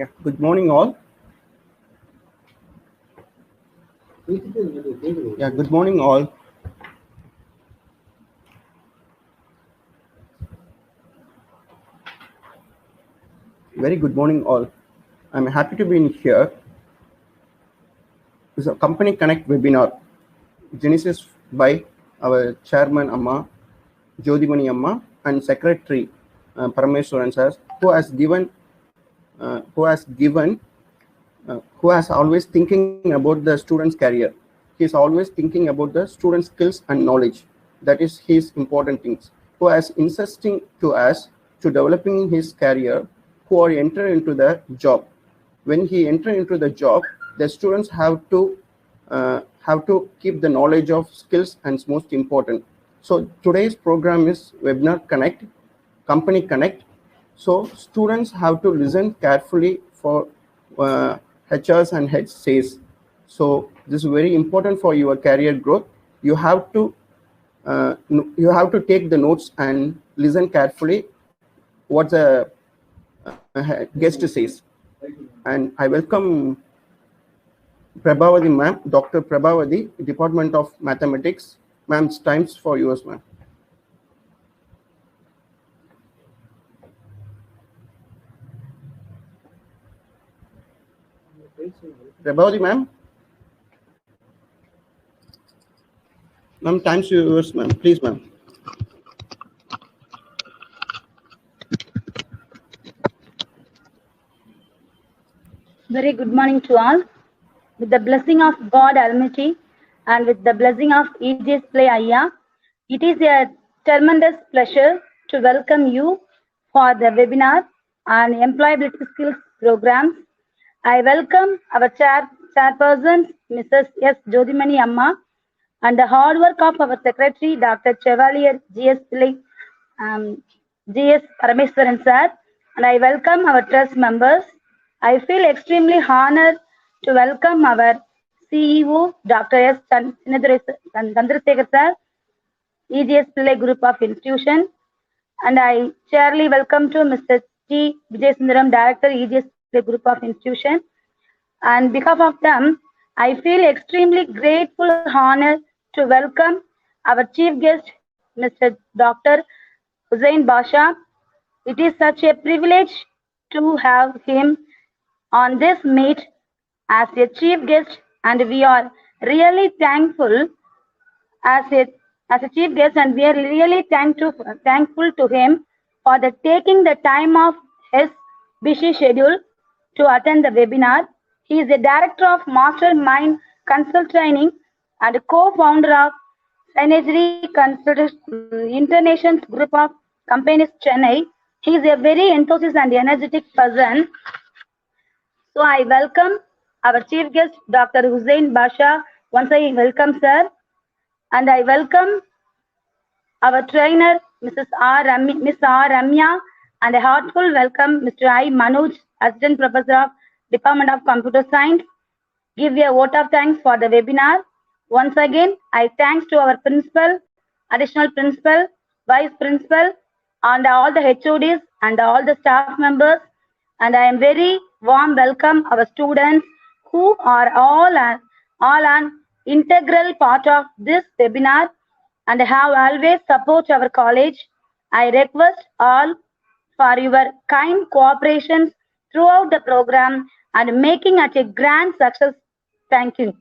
Yeah, good morning all. Yeah, good morning all. Very good morning all. I'm happy to be in here. This is a Company Connect webinar, Genesis by our chairman Amma, Jodhimani Amma, and secretary Parameswaran sir, who has always thinking about the student's career. He is always thinking about the student's skills and knowledge. That is his important things. Who has insisting to us to developing his career, who are enter into the job. When he enter into the job, the students have to keep the knowledge of skills and it's most important. So today's program is Webinar Connect, Company Connect. So students have to listen carefully for HRs and heads says. So this is very important for your career growth. You have to take the notes and listen carefully what the guest says. And I welcome Prabhavati ma'am, Dr. Prabhavati, Department of Mathematics. Ma'am, it's time for yours, ma'am. Prabhavati ma'am. Ma'am, time's yours, ma'am. Please, ma'am. Very good morning to all. With the blessing of God Almighty and with the blessing of EJ's Play Ayya, it is a tremendous pleasure to welcome you for the webinar on employability skills programs. I welcome our chairperson, Mrs. S. Jodhimani Amma, and the hard work of our secretary, Dr. Chevalier G.S. Pillai, G.S. Parameswaran sir, and I welcome our trust members. I feel extremely honored to welcome our CEO, Dr. S. Chandrasekhar sir, EGS Pillai Group of Institution, and I cheerily welcome to Mr. T. Vijaysundaram, Director, EGS Pillai Group of Institution. On behalf of them, I feel extremely grateful and honored to welcome our chief guest, Mr. Dr. Hussain Basha. It is such a privilege to have him on this meet as a chief guest, and we are really thankful as a chief guest, and we are really thankful to him for taking the time off his busy schedule to attend the webinar. He is the director of Mastermind Consult Training and co-founder of Synergy International Group of Companies, Chennai. He is a very enthusiastic and energetic person. So I welcome our chief guest, Dr. Hussain Basha. Once I welcome sir, and I welcome our trainer, Miss R. Ramya, and a heartful welcome, Mr. I. Manoj, Assistant Professor of Department of Computer Science. Give a vote of thanks for the webinar. Once again, I thanks to our principal, additional principal, vice principal, and all the HODs and all the staff members. And I am very warm welcome our students who are all an integral part of this webinar and have always support our college. I request all for your kind cooperation throughout the program and making it a grand success. Thank you.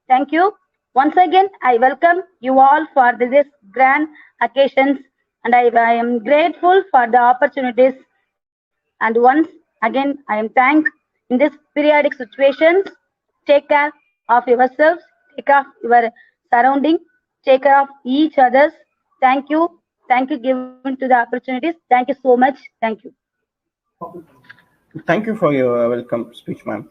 Thank you. Once again, I welcome you all for this grand occasions, and I am grateful for the opportunities. And once again, I am thanked in this periodic situations. Take care of yourselves, take care of your surrounding, take care of each others. Thank you. Thank you given to the opportunities. Thank you so much. Thank you. Thank you for your welcome speech, ma'am.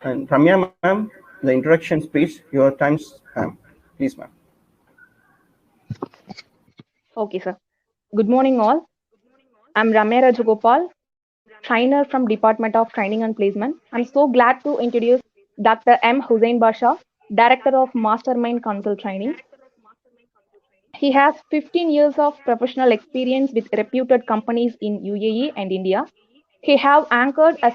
And Ramya ma'am, the introduction speech, your time's ma'am. Please, ma'am. Okay, sir. Good morning, all. I'm Ramya Rajagopal, trainer from Department of Training and Placement. I'm so glad to introduce Dr. M. Hussain Basha, Director of Mastermind Consult Training. He has 15 years of professional experience with reputed companies in UAE and India. He have anchored a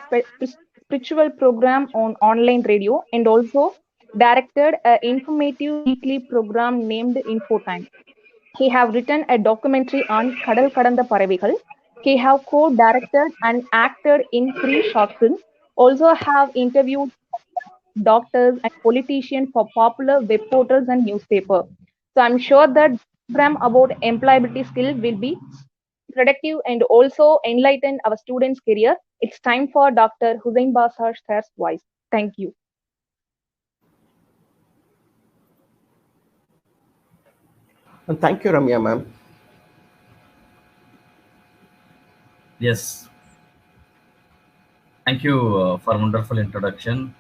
spiritual program on online radio and also directed an informative weekly program named Infotime. He have written a documentary on Kadal Kadanda Paravigal. He have co-directed and acted in 3 short films. Also have interviewed doctors and politicians for popular web portals and newspaper. So I'm sure that program about employability skill will be productive and also enlighten our students' career. It's time for Dr. Hussain Bashar Sir's voice. Thank you. And thank you, Ramya ma'am. Yes. Thank you for wonderful introduction.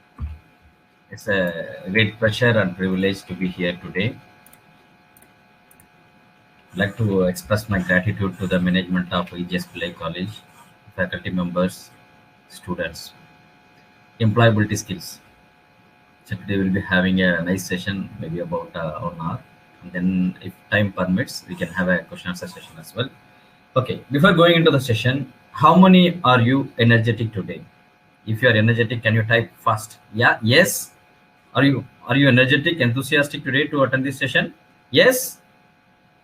It's a great pleasure and privilege to be here today. I'd like to express my gratitude to the management of EGS Pillai College, faculty members, students. Employability skills. So today we'll be having a nice session, maybe about 1 hour. And then if time permits, we can have a question answer session as well. Okay, before going into the session, how many are you energetic today? If you are energetic, can you type fast? Yeah, yes. Are you energetic, enthusiastic today to attend this session? Yes.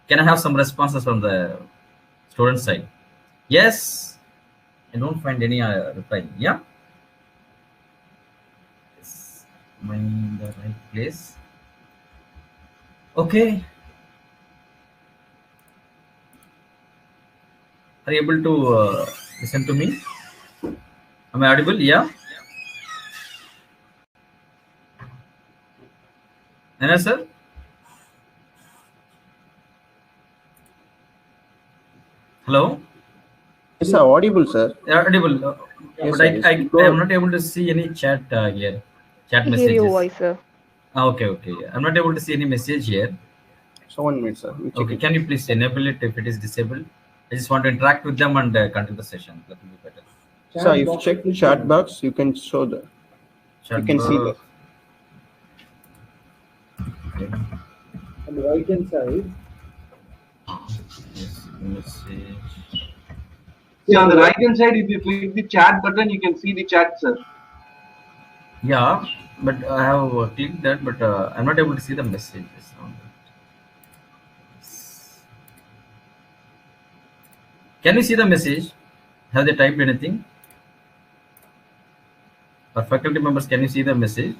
Can I have some responses from the student side? Yes. I don't find any reply. Yeah. Yes. Am I in the right place? Okay. Are you able to listen to me? Am I audible? Yeah. Anna sir? Hello? Yes, sir, audible, sir. Audible. Yes, But sir, I go am not able to see any chat here. Chat I hear messages. your voice, sir. Okay. I'm not able to see any message here. So 1 minute, sir. We'll check Okay, it. can you please enable it if it is disabled? I just want to interact with them and continue the session. That will be better. So if you check the chat box, you can show the. Chat You can see box. Okay. On the right hand side. Yes, message. See, on the right hand side, if you click the chat button, you can see the chat, sir. Yeah, but I have clicked that, but I'm not able to see the messages. Can you see the message? Have they typed anything? Or faculty members, can you see the message?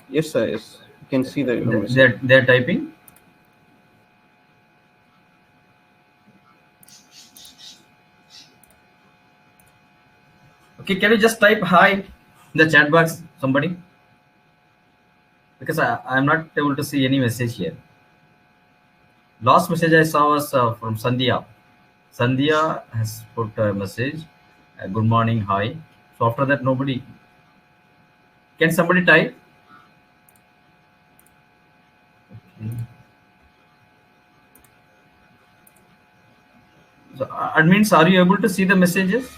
Yes, sir. Yes, you can see the message. They're typing. Okay, can you just type hi in the chat box, somebody? Because I'm not able to see any message here. Last message I saw was from Sandhya. Sandhya has put a message, good morning, hi. So after that, nobody. Can somebody type? Okay. So admins, are you able to see the messages?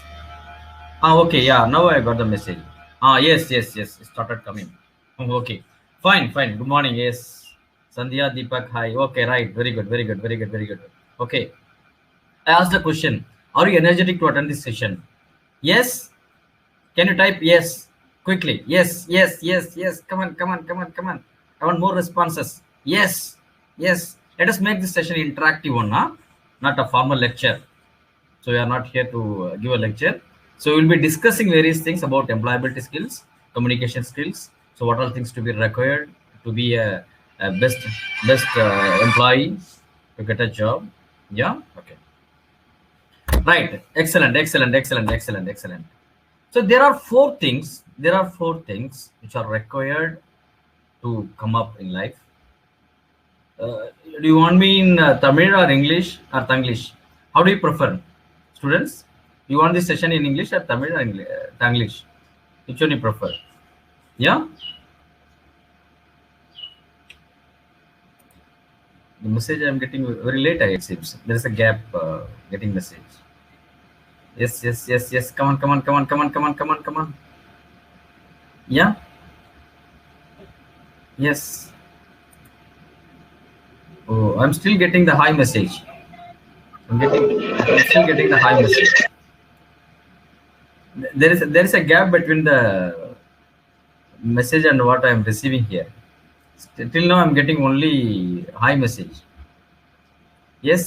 Okay, yeah, now I got the message. Yes, it started coming. Okay, fine. Good morning, yes. Sandhya, Deepak, hi. Okay, right, very good. Okay, I asked the question, are you energetic to attend this session? Yes. Can you type yes quickly? Yes. Come on. I want more responses. Yes. Let us make this session interactive one, not a formal lecture. So we are not here to give a lecture. So we'll be discussing various things about employability skills, communication skills. So what are things to be required to be a best employee to get a job? Yeah. Okay. Right. Excellent. So there are four things which are required to come up in life. Do you want me in Tamil or English or Tanglish? How do you prefer, students? You want this session in English or Tamil or Tanglish? Which one you prefer? Yeah. The message I'm getting very late, it seems. There is a gap getting message. Yes. Come on. Yeah. Yes. Oh, I'm still getting the hi message. I'm still getting the hi message. there is a gap between the message and what I am receiving here. Till now I'm getting only hi message. Yes,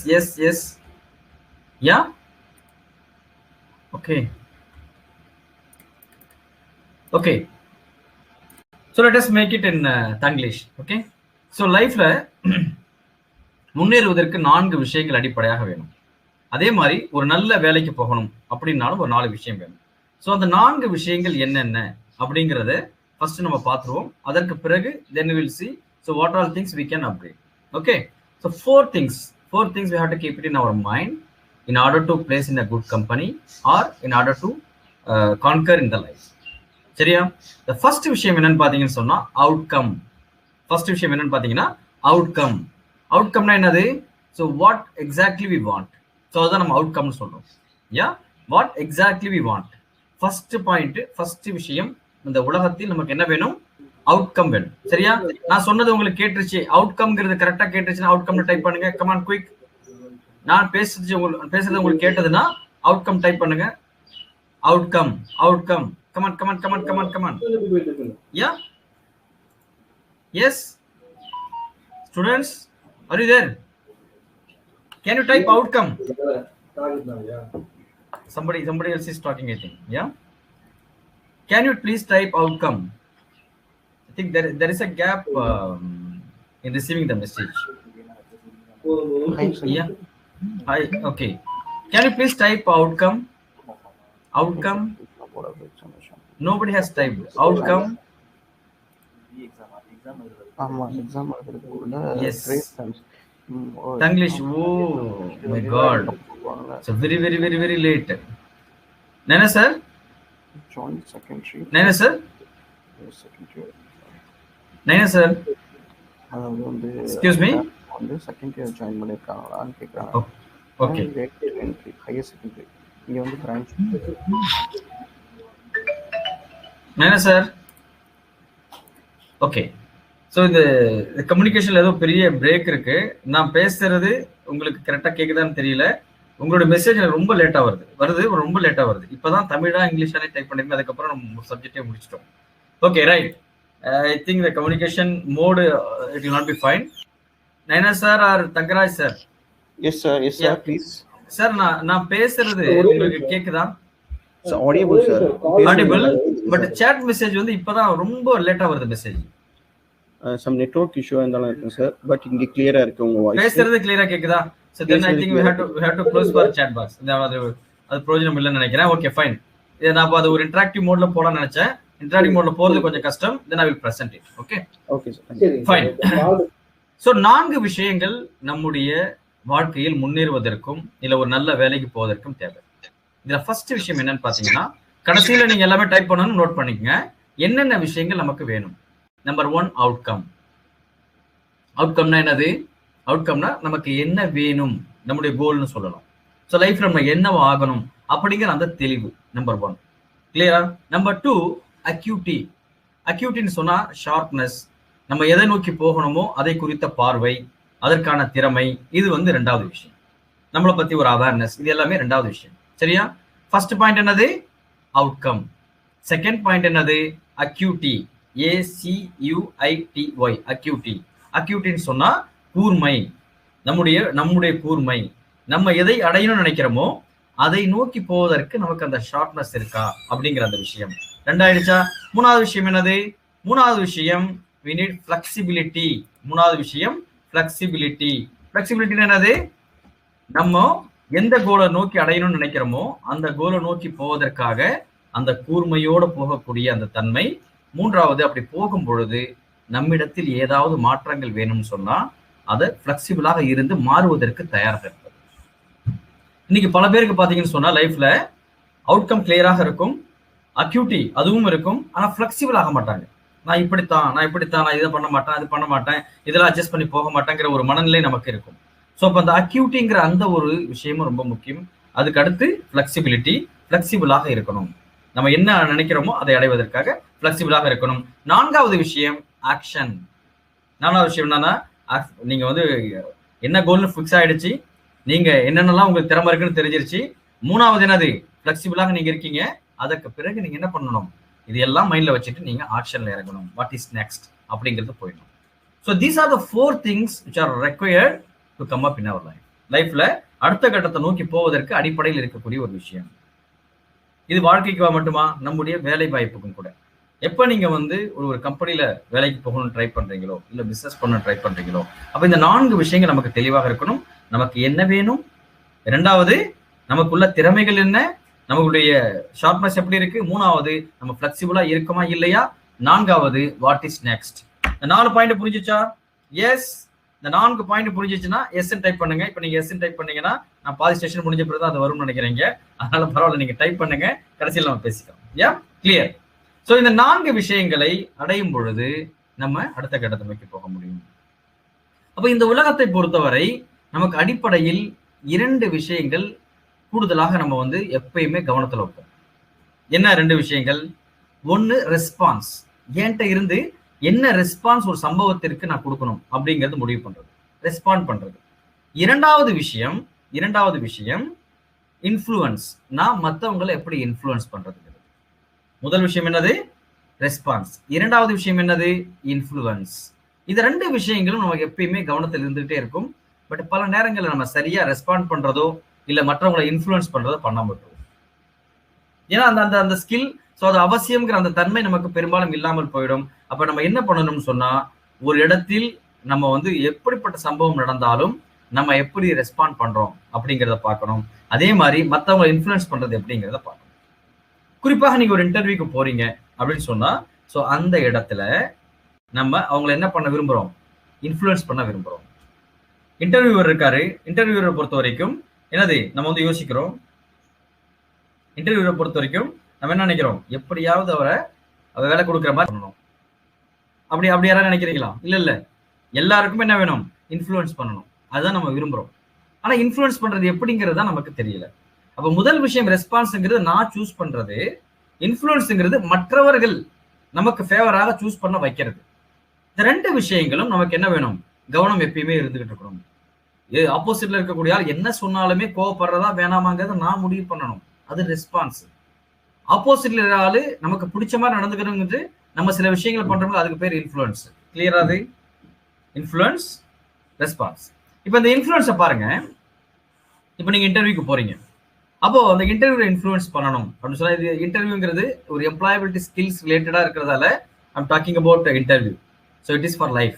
yeah, okay. So let us make it in Tanglish. Okay, so life la முன்னேறுவதற்கு 4 விஷயங்கள் அடிப்படையாக வேணும். அதே மாதிரி ஒரு நல்ல வேலைக்கு போகணும் அப்படின்னாலும் ஒரு 4 விஷயம் வேணும். ஸோ அந்த 4 விஷயங்கள் என்னென்ன அப்படிங்கிறத ஃபர்ஸ்ட் நம்ம பார்த்துருவோம். அதற்கு பிறகு then we will see so what all things we can upgrade. Okay, so four things we have to keep it in our mind in order to place in a good company or in order to conquer in the life. சரியா? the first விஷயம் என்னன்னு பாத்தீங்கன்னு சொன்னா outcome. first விஷயம் என்னன்னு பாத்தீங்கன்னா outcome. outcomeனா என்னது? so what exactly we want. so அதான் நம்ம outcome சொல்றோம். yeah, what exactly we want. first point, first விஷயம், இந்த உலகத்தில் நமக்கு என்ன வேணும்? outcome வேணும். சரியா? நான் சொன்னது உங்களுக்கு கேட்டுருச்சு. outcomeங்கிறது கரெக்டா கேட்டுருச்சுன்னா outcomeல டைப் பண்ணுங்க. come on quick. நான் பேசுறது உங்களுக்கு கேட்டதுன்னா outcome டைப் பண்ணுங்க. outcome. come on. yeah, yes, students, are you there? Can you type outcome? Somebody else is talking, I think. Yeah, can you please type outcome? I think there is a gap in receiving the message. Yeah, hi, okay. Can you please type outcome? Nobody has typed outcome. Yes, Tanglish. Oh my god, so very late. Nana sir, join secondary. Nana sir, excuse me, வந்து second year join பண்ணிருக்காங்களான்னு கேக்குறாங்க. Okay, higher secondary இங்க வந்து branch. Nana sir, okay. So இந்த கம்யூனிகேஷன்ல ஏதோ பெரிய break இருக்கு. நான் பேசுறது உங்களுக்கு கரெக்டா கேக்குதான்னு தெரியல. உங்களோட மெசேஜ் ரொம்ப லேட்டா ரொம்ப லேட்டா வருது. இப்பதான் தமிழா இங்கிலீஷாலே டைப் பண்ணிருக்கேன். அதுக்கப்புறம் நம்ம சப்ஜெக்டே முடிச்சிட்டோம். Okay, right. I think the communication mode it will not be fine. Nayana sir or Thangaraj sir? Yes sir please. Sir நான் பேசுறது உங்களுக்கு கேக்குதா? Audible sir, audible. But chat message வந்து இப்பதான் ரொம்ப லேட்டா வருது மெசேஜ். some network issue இருந்தாலும் இருக்கு சார். பட் இங்க கிளியரா இருக்கு உங்க வாய்ஸ். பேசுறது கிளியரா கேக்குதா? so then I think we have to close for chat box. அது பிரயோஜனம் இல்லைன்னு நினைக்கிறேன். Okay, fine. நான் அது ஒரு இன்டராக்டிவ் மோட்ல போடலாம்னு நினைச்சேன். இன்டராக்டிவ் மோட்ல போறது கொஞ்சம் கஷ்டம். then I will present it. Okay sir, fine. So 4 விஷயங்கள் நம்முடைய வாழ்க்கையில் முன்னேறுவதற்கும் இல்ல ஒரு நல்ல வேலைக்கு போவதற்கும் தேவை. இதுல ஃபர்ஸ்ட் விஷயம் என்னன்னு பாத்தீங்கன்னா, கடைசியில நீங்க எல்லாமே டைப் பண்ணணும், நோட் பண்ணிக்கங்க. என்னென்ன விஷயங்கள் நமக்கு வேணும். Number 1, outcome. அவுட்கம்னா என்னது? அவுட்கம்னா நமக்கு என்ன வேணும், நம்முடைய கோல்னு சொல்லலாம். ஸோ லைஃப்ல நம்ம என்ன ஆகணும் அப்படிங்கிற அந்த தெளிவு நம்பர் 1. கிளியரா? Number 2, acuity. அக்யூட்டின்னு சொன்னா ஷார்ப்னஸ். நம்ம எதை நோக்கி போகணுமோ அதை குறித்த பார்வை, அதற்கான திறமை. இது வந்து 2வது விஷயம். நம்மளை பத்தி ஒரு அவேர்னஸ். இது எல்லாமே 2வது விஷயம். சரியா? ஃபர்ஸ்ட் பாயிண்ட் என்னது? அவுட்கம். செகண்ட் பாயிண்ட் என்னது? அக்யூட்டி. ACUITY, acuity. அக்யூட்டின்னு சொன்னா கூர்மை. நம்முடைய கூர்மை. நம்ம எதை அடையணும்னு நினைக்கிறோமோ அதை நோக்கி போவதற்கு நமக்கு அந்த ஷார்ப்னஸ் இருக்கா அப்படிங்கிற அந்த விஷயம். 2 ஆயிடுச்சா? 3வது விஷயம் என்னது? 3வது விஷயம் we need flexibility. 3வது விஷயம் flexibility. flexibility என்னது? நம்ம எந்த கோலை நோக்கி அடையணும்னு நினைக்கிறோமோ அந்த கோலை நோக்கி போவதற்காக அந்த கூர்மையோட போகக்கூடிய அந்த தன்மை. 3வது, அப்படி போகும் பொழுது நம்மிடத்தில் ஏதாவது மாற்றங்கள் வேணும்னு சொன்னா அதை பிளெக்சிபிளாக இருந்து மாறுவதற்கு தயாராக இருப்பது. இன்னைக்கு பல பேருக்கு பாத்தீங்கன்னு சொன்னா லைஃப்ல அவுட்கம் கிளியராக இருக்கும், அக்யூட்டி அதுவும் இருக்கும், ஆனா பிளெக்சிபிள் ஆக மாட்டாங்க. நான் இப்படித்தான், நான் இதை பண்ண மாட்டேன், அது பண்ண மாட்டேன், இதெல்லாம் அட்ஜஸ்ட் பண்ணி போக மாட்டேங்கிற ஒரு மனநிலை நமக்கு இருக்கும். ஸோ அப்போ அந்த அக்யூட்டிங்கிற அந்த ஒரு விஷயமும் ரொம்ப முக்கியம். அதுக்கு அடுத்து ஃபிளெக்சிபிளாக இருக்கணும். நம்ம என்ன நினைக்கிறோமோ அதை அடைவதற்காக ஃபிளெக்சிபிளாக இருக்கணும். 4வது விஷயம் ஆக்ஷன். 4வது விஷயம் என்னன்னா, நீங்க வந்து என்ன கோல்னு ஃபிக்ஸ் ஆயிடுச்சு, நீங்க என்னென்னலாம் உங்களுக்கு திறமை இருக்குன்னு தெரிஞ்சிருச்சு. 3வது என்னது? ஃபிளெக்சிபிளாக நீங்க இருக்கீங்க. அதற்கு பிறகு நீங்க என்ன பண்ணணும், இது எல்லாம் மைண்ட்ல வச்சுட்டு நீங்க ஆக்ஷன்ல இறங்கணும். வாட் இஸ் நெக்ஸ்ட் அப்படிங்கிறது போயிடணும். So these are the 4 things which are required to come up in our life. லைஃப்ல அடுத்த கட்டத்தை நோக்கி போவதற்கு அடிப்படையில் இருக்கக்கூடிய ஒரு விஷயம். இது வாழ்க்கைக்கு மட்டுமா, நம்முடைய வேலை வாய்ப்புக்கும் கூட. எப்ப நீங்க வந்து ஒரு கம்பெனில வேலைக்கு போகணும்னு ட்ரை பண்றீங்களோ, இல்ல பிசினஸ் பண்ண ட்ரை பண்றீங்களோ, அப்ப இந்த 4 விஷயங்கள் நமக்கு தெளிவாக இருக்கணும். நமக்கு என்ன வேணும், இரண்டாவது நமக்குள்ள திறமைகள் என்ன, நம்மளுடைய ஷார்ப்னஸ் எப்படி இருக்கு, மூணாவது நம்ம பிளெக்சிபிளா இருக்கமா இல்லையா, நான்காவது வாட் இஸ் நெக்ஸ்ட். இந்த 4 பாயிண்ட் புரிஞ்சுச்சா? எஸ். இந்த 4 பாயிண்ட் புரிஞ்சிச்சுன்னா எஸ் டைப் பண்ணுங்க. இப்ப நீங்க எஸ் டைப் பண்ணீங்கன்னா நான் பாதி ஸ்டேஷன் முடிஞ்ச பிறகு அது வரும்னு நினைக்கிறீங்க. அதனால பரவாயில்ல, நீங்க டைப் பண்ணுங்க, கடைசியில் நம்ம பேசிக்கலாம். யா, கிளியர். சோ இந்த 4 விஷயங்களை அடையும் பொழுது நம்ம அடுத்த கட்டத்தை நோக்கி போக முடியும். அப்ப இந்த உலகத்தை பொறுத்தவரை நமக்கு அடிப்படையில் 2 விஷயங்கள் கூடுதலாக நம்ம வந்து எப்பயுமே கவனத்துல வைப்போம். என்ன 2 விஷயங்கள்? ஒன்னு ரெஸ்பான்ஸ், என்கிட்ட இருந்து என்ன ரெஸ்பான்ஸ் ஒரு சம்பவத்திற்கு நான் கொடுக்கணும் அப்படிங்கிறது முடிவு பண்றது, ரெஸ்பாண்ட் பண்றது. இரண்டாவது விஷயம் இன்ஃப்ளூயன்ஸ், நான் மற்றவங்களை எப்படி இன்ஃப்ளூயன்ஸ் பண்றது. முதல் விஷயம் என்னது? ரெஸ்பான்ஸ். இரண்டாவது விஷயம் என்னது? இன்ஃப்ளூயன்ஸ். இது 2 விஷயங்களும் நமக்கு எப்பயுமே கவனத்தில் இருந்துகிட்டே இருக்கும். பட் பல நேரங்களில் நம்ம சரியா ரெஸ்பாண்ட் பண்றதோ இல்ல மற்றவங்களை இன்ஃப்ளூயன்ஸ் பண்றதோ பண்ணாம விட்டுருவோம். ஏன்னா அந்த அந்த ஸ்கில், ஸோ அது அவசியம்ங்கிற அந்த தன்மை நமக்கு பெரும்பாலும் இல்லாமல் போயிடும். அப்ப நம்ம என்ன பண்ணணும்னு சொன்னா, ஒரு இடத்தில் நம்ம வந்து எப்படிப்பட்ட சம்பவம் நடந்தாலும் நம்ம எப்படி ரெஸ்பாண்ட் பண்றோம் அப்படிங்கிறத பார்க்கணும். அதே மாதிரி மற்றவங்களை இன்ஃப்ளூயன்ஸ் பண்றது எப்படிங்கிறத பார்க்கணும். குறிப்பாக நீங்க ஒரு இன்டர்வியூக்கு போறீங்க அப்படின்னு சொன்னா, ஸோ அந்த இடத்துல நம்ம அவங்களை என்ன பண்ண விரும்புறோம்? இன்ஃப்ளூயன்ஸ் பண்ண விரும்புறோம். இன்டர்வியூவர் இருக்காரு, இன்டர்வியூவரை பொறுத்த வரைக்கும் என்னது நம்ம வந்து யோசிக்கிறோம். இன்டர்வியூவரை பொறுத்த வரைக்கும் நம்ம என்ன நினைக்கிறோம்? எப்படியாவது அவரை வேலை கொடுக்குற மாதிரி பண்ணணும். அப்படி யாராவது நினைக்கிறீங்களா? இல்ல. எல்லாருக்கும் என்ன வேணும்? இன்ஃப்ளூயன்ஸ் பண்ணணும். அதுதான் நம்ம விரும்புறோம். ஆனா இன்ஃப்ளூயன்ஸ் பண்றது எப்படிங்கிறது தான் நமக்கு தெரியல. அப்ப முதல் விஷயம் ரெஸ்பான்ஸ்ங்கிறது நான் சூஸ் பண்றது, இன்ஃப்ளூயன்ஸ்ங்கிறது மற்றவர்கள் நமக்கு ஃபேவராக சூஸ் பண்ண வைக்கிறது. இந்த 2 விஷயங்களும் நமக்கு என்ன வேணும்? கவனம் எப்பயுமே இருந்துகிட்டு இருக்கணும். ஆப்போசிட்ல இருக்கக்கூடிய ஆள் என்ன சொன்னாலுமே கோவப்படுறதா வேணாமாங்கிறத நான் முடிவு பண்ணணும். அது ரெஸ்பான்ஸ். ஆப்போசிட்ல இருக்கிற ஆளு நமக்கு பிடிச்ச மாதிரி நடந்துக்கணுங்கிறது நம்ம சில விஷயங்களை பண்றோம்ல, அதுக்கு பேர் இன்ஃப்ளூயன்ஸ். கிளியரா? அது இன்ஃப்ளூயன்ஸ், ரெஸ்பான்ஸ். இப்ப இந்த இன்ஃப்ளூயன்ஸை பாருங்க. இப்ப நீங்க இன்டர்வியூக்கு போறீங்க, அப்போ அந்த இன்டர்வியூ இன்ஃப்ளூயன்ஸ் பண்ணணும் அப்படின்னு சொன்னா, இது இன்டர்வியூங்கிறது ஒரு எம்ப்ளாயபிலிட்டி ஸ்கில்ஸ் ரிலேட்டடா இருக்கிறதால I'm talking about interview. So it is for life.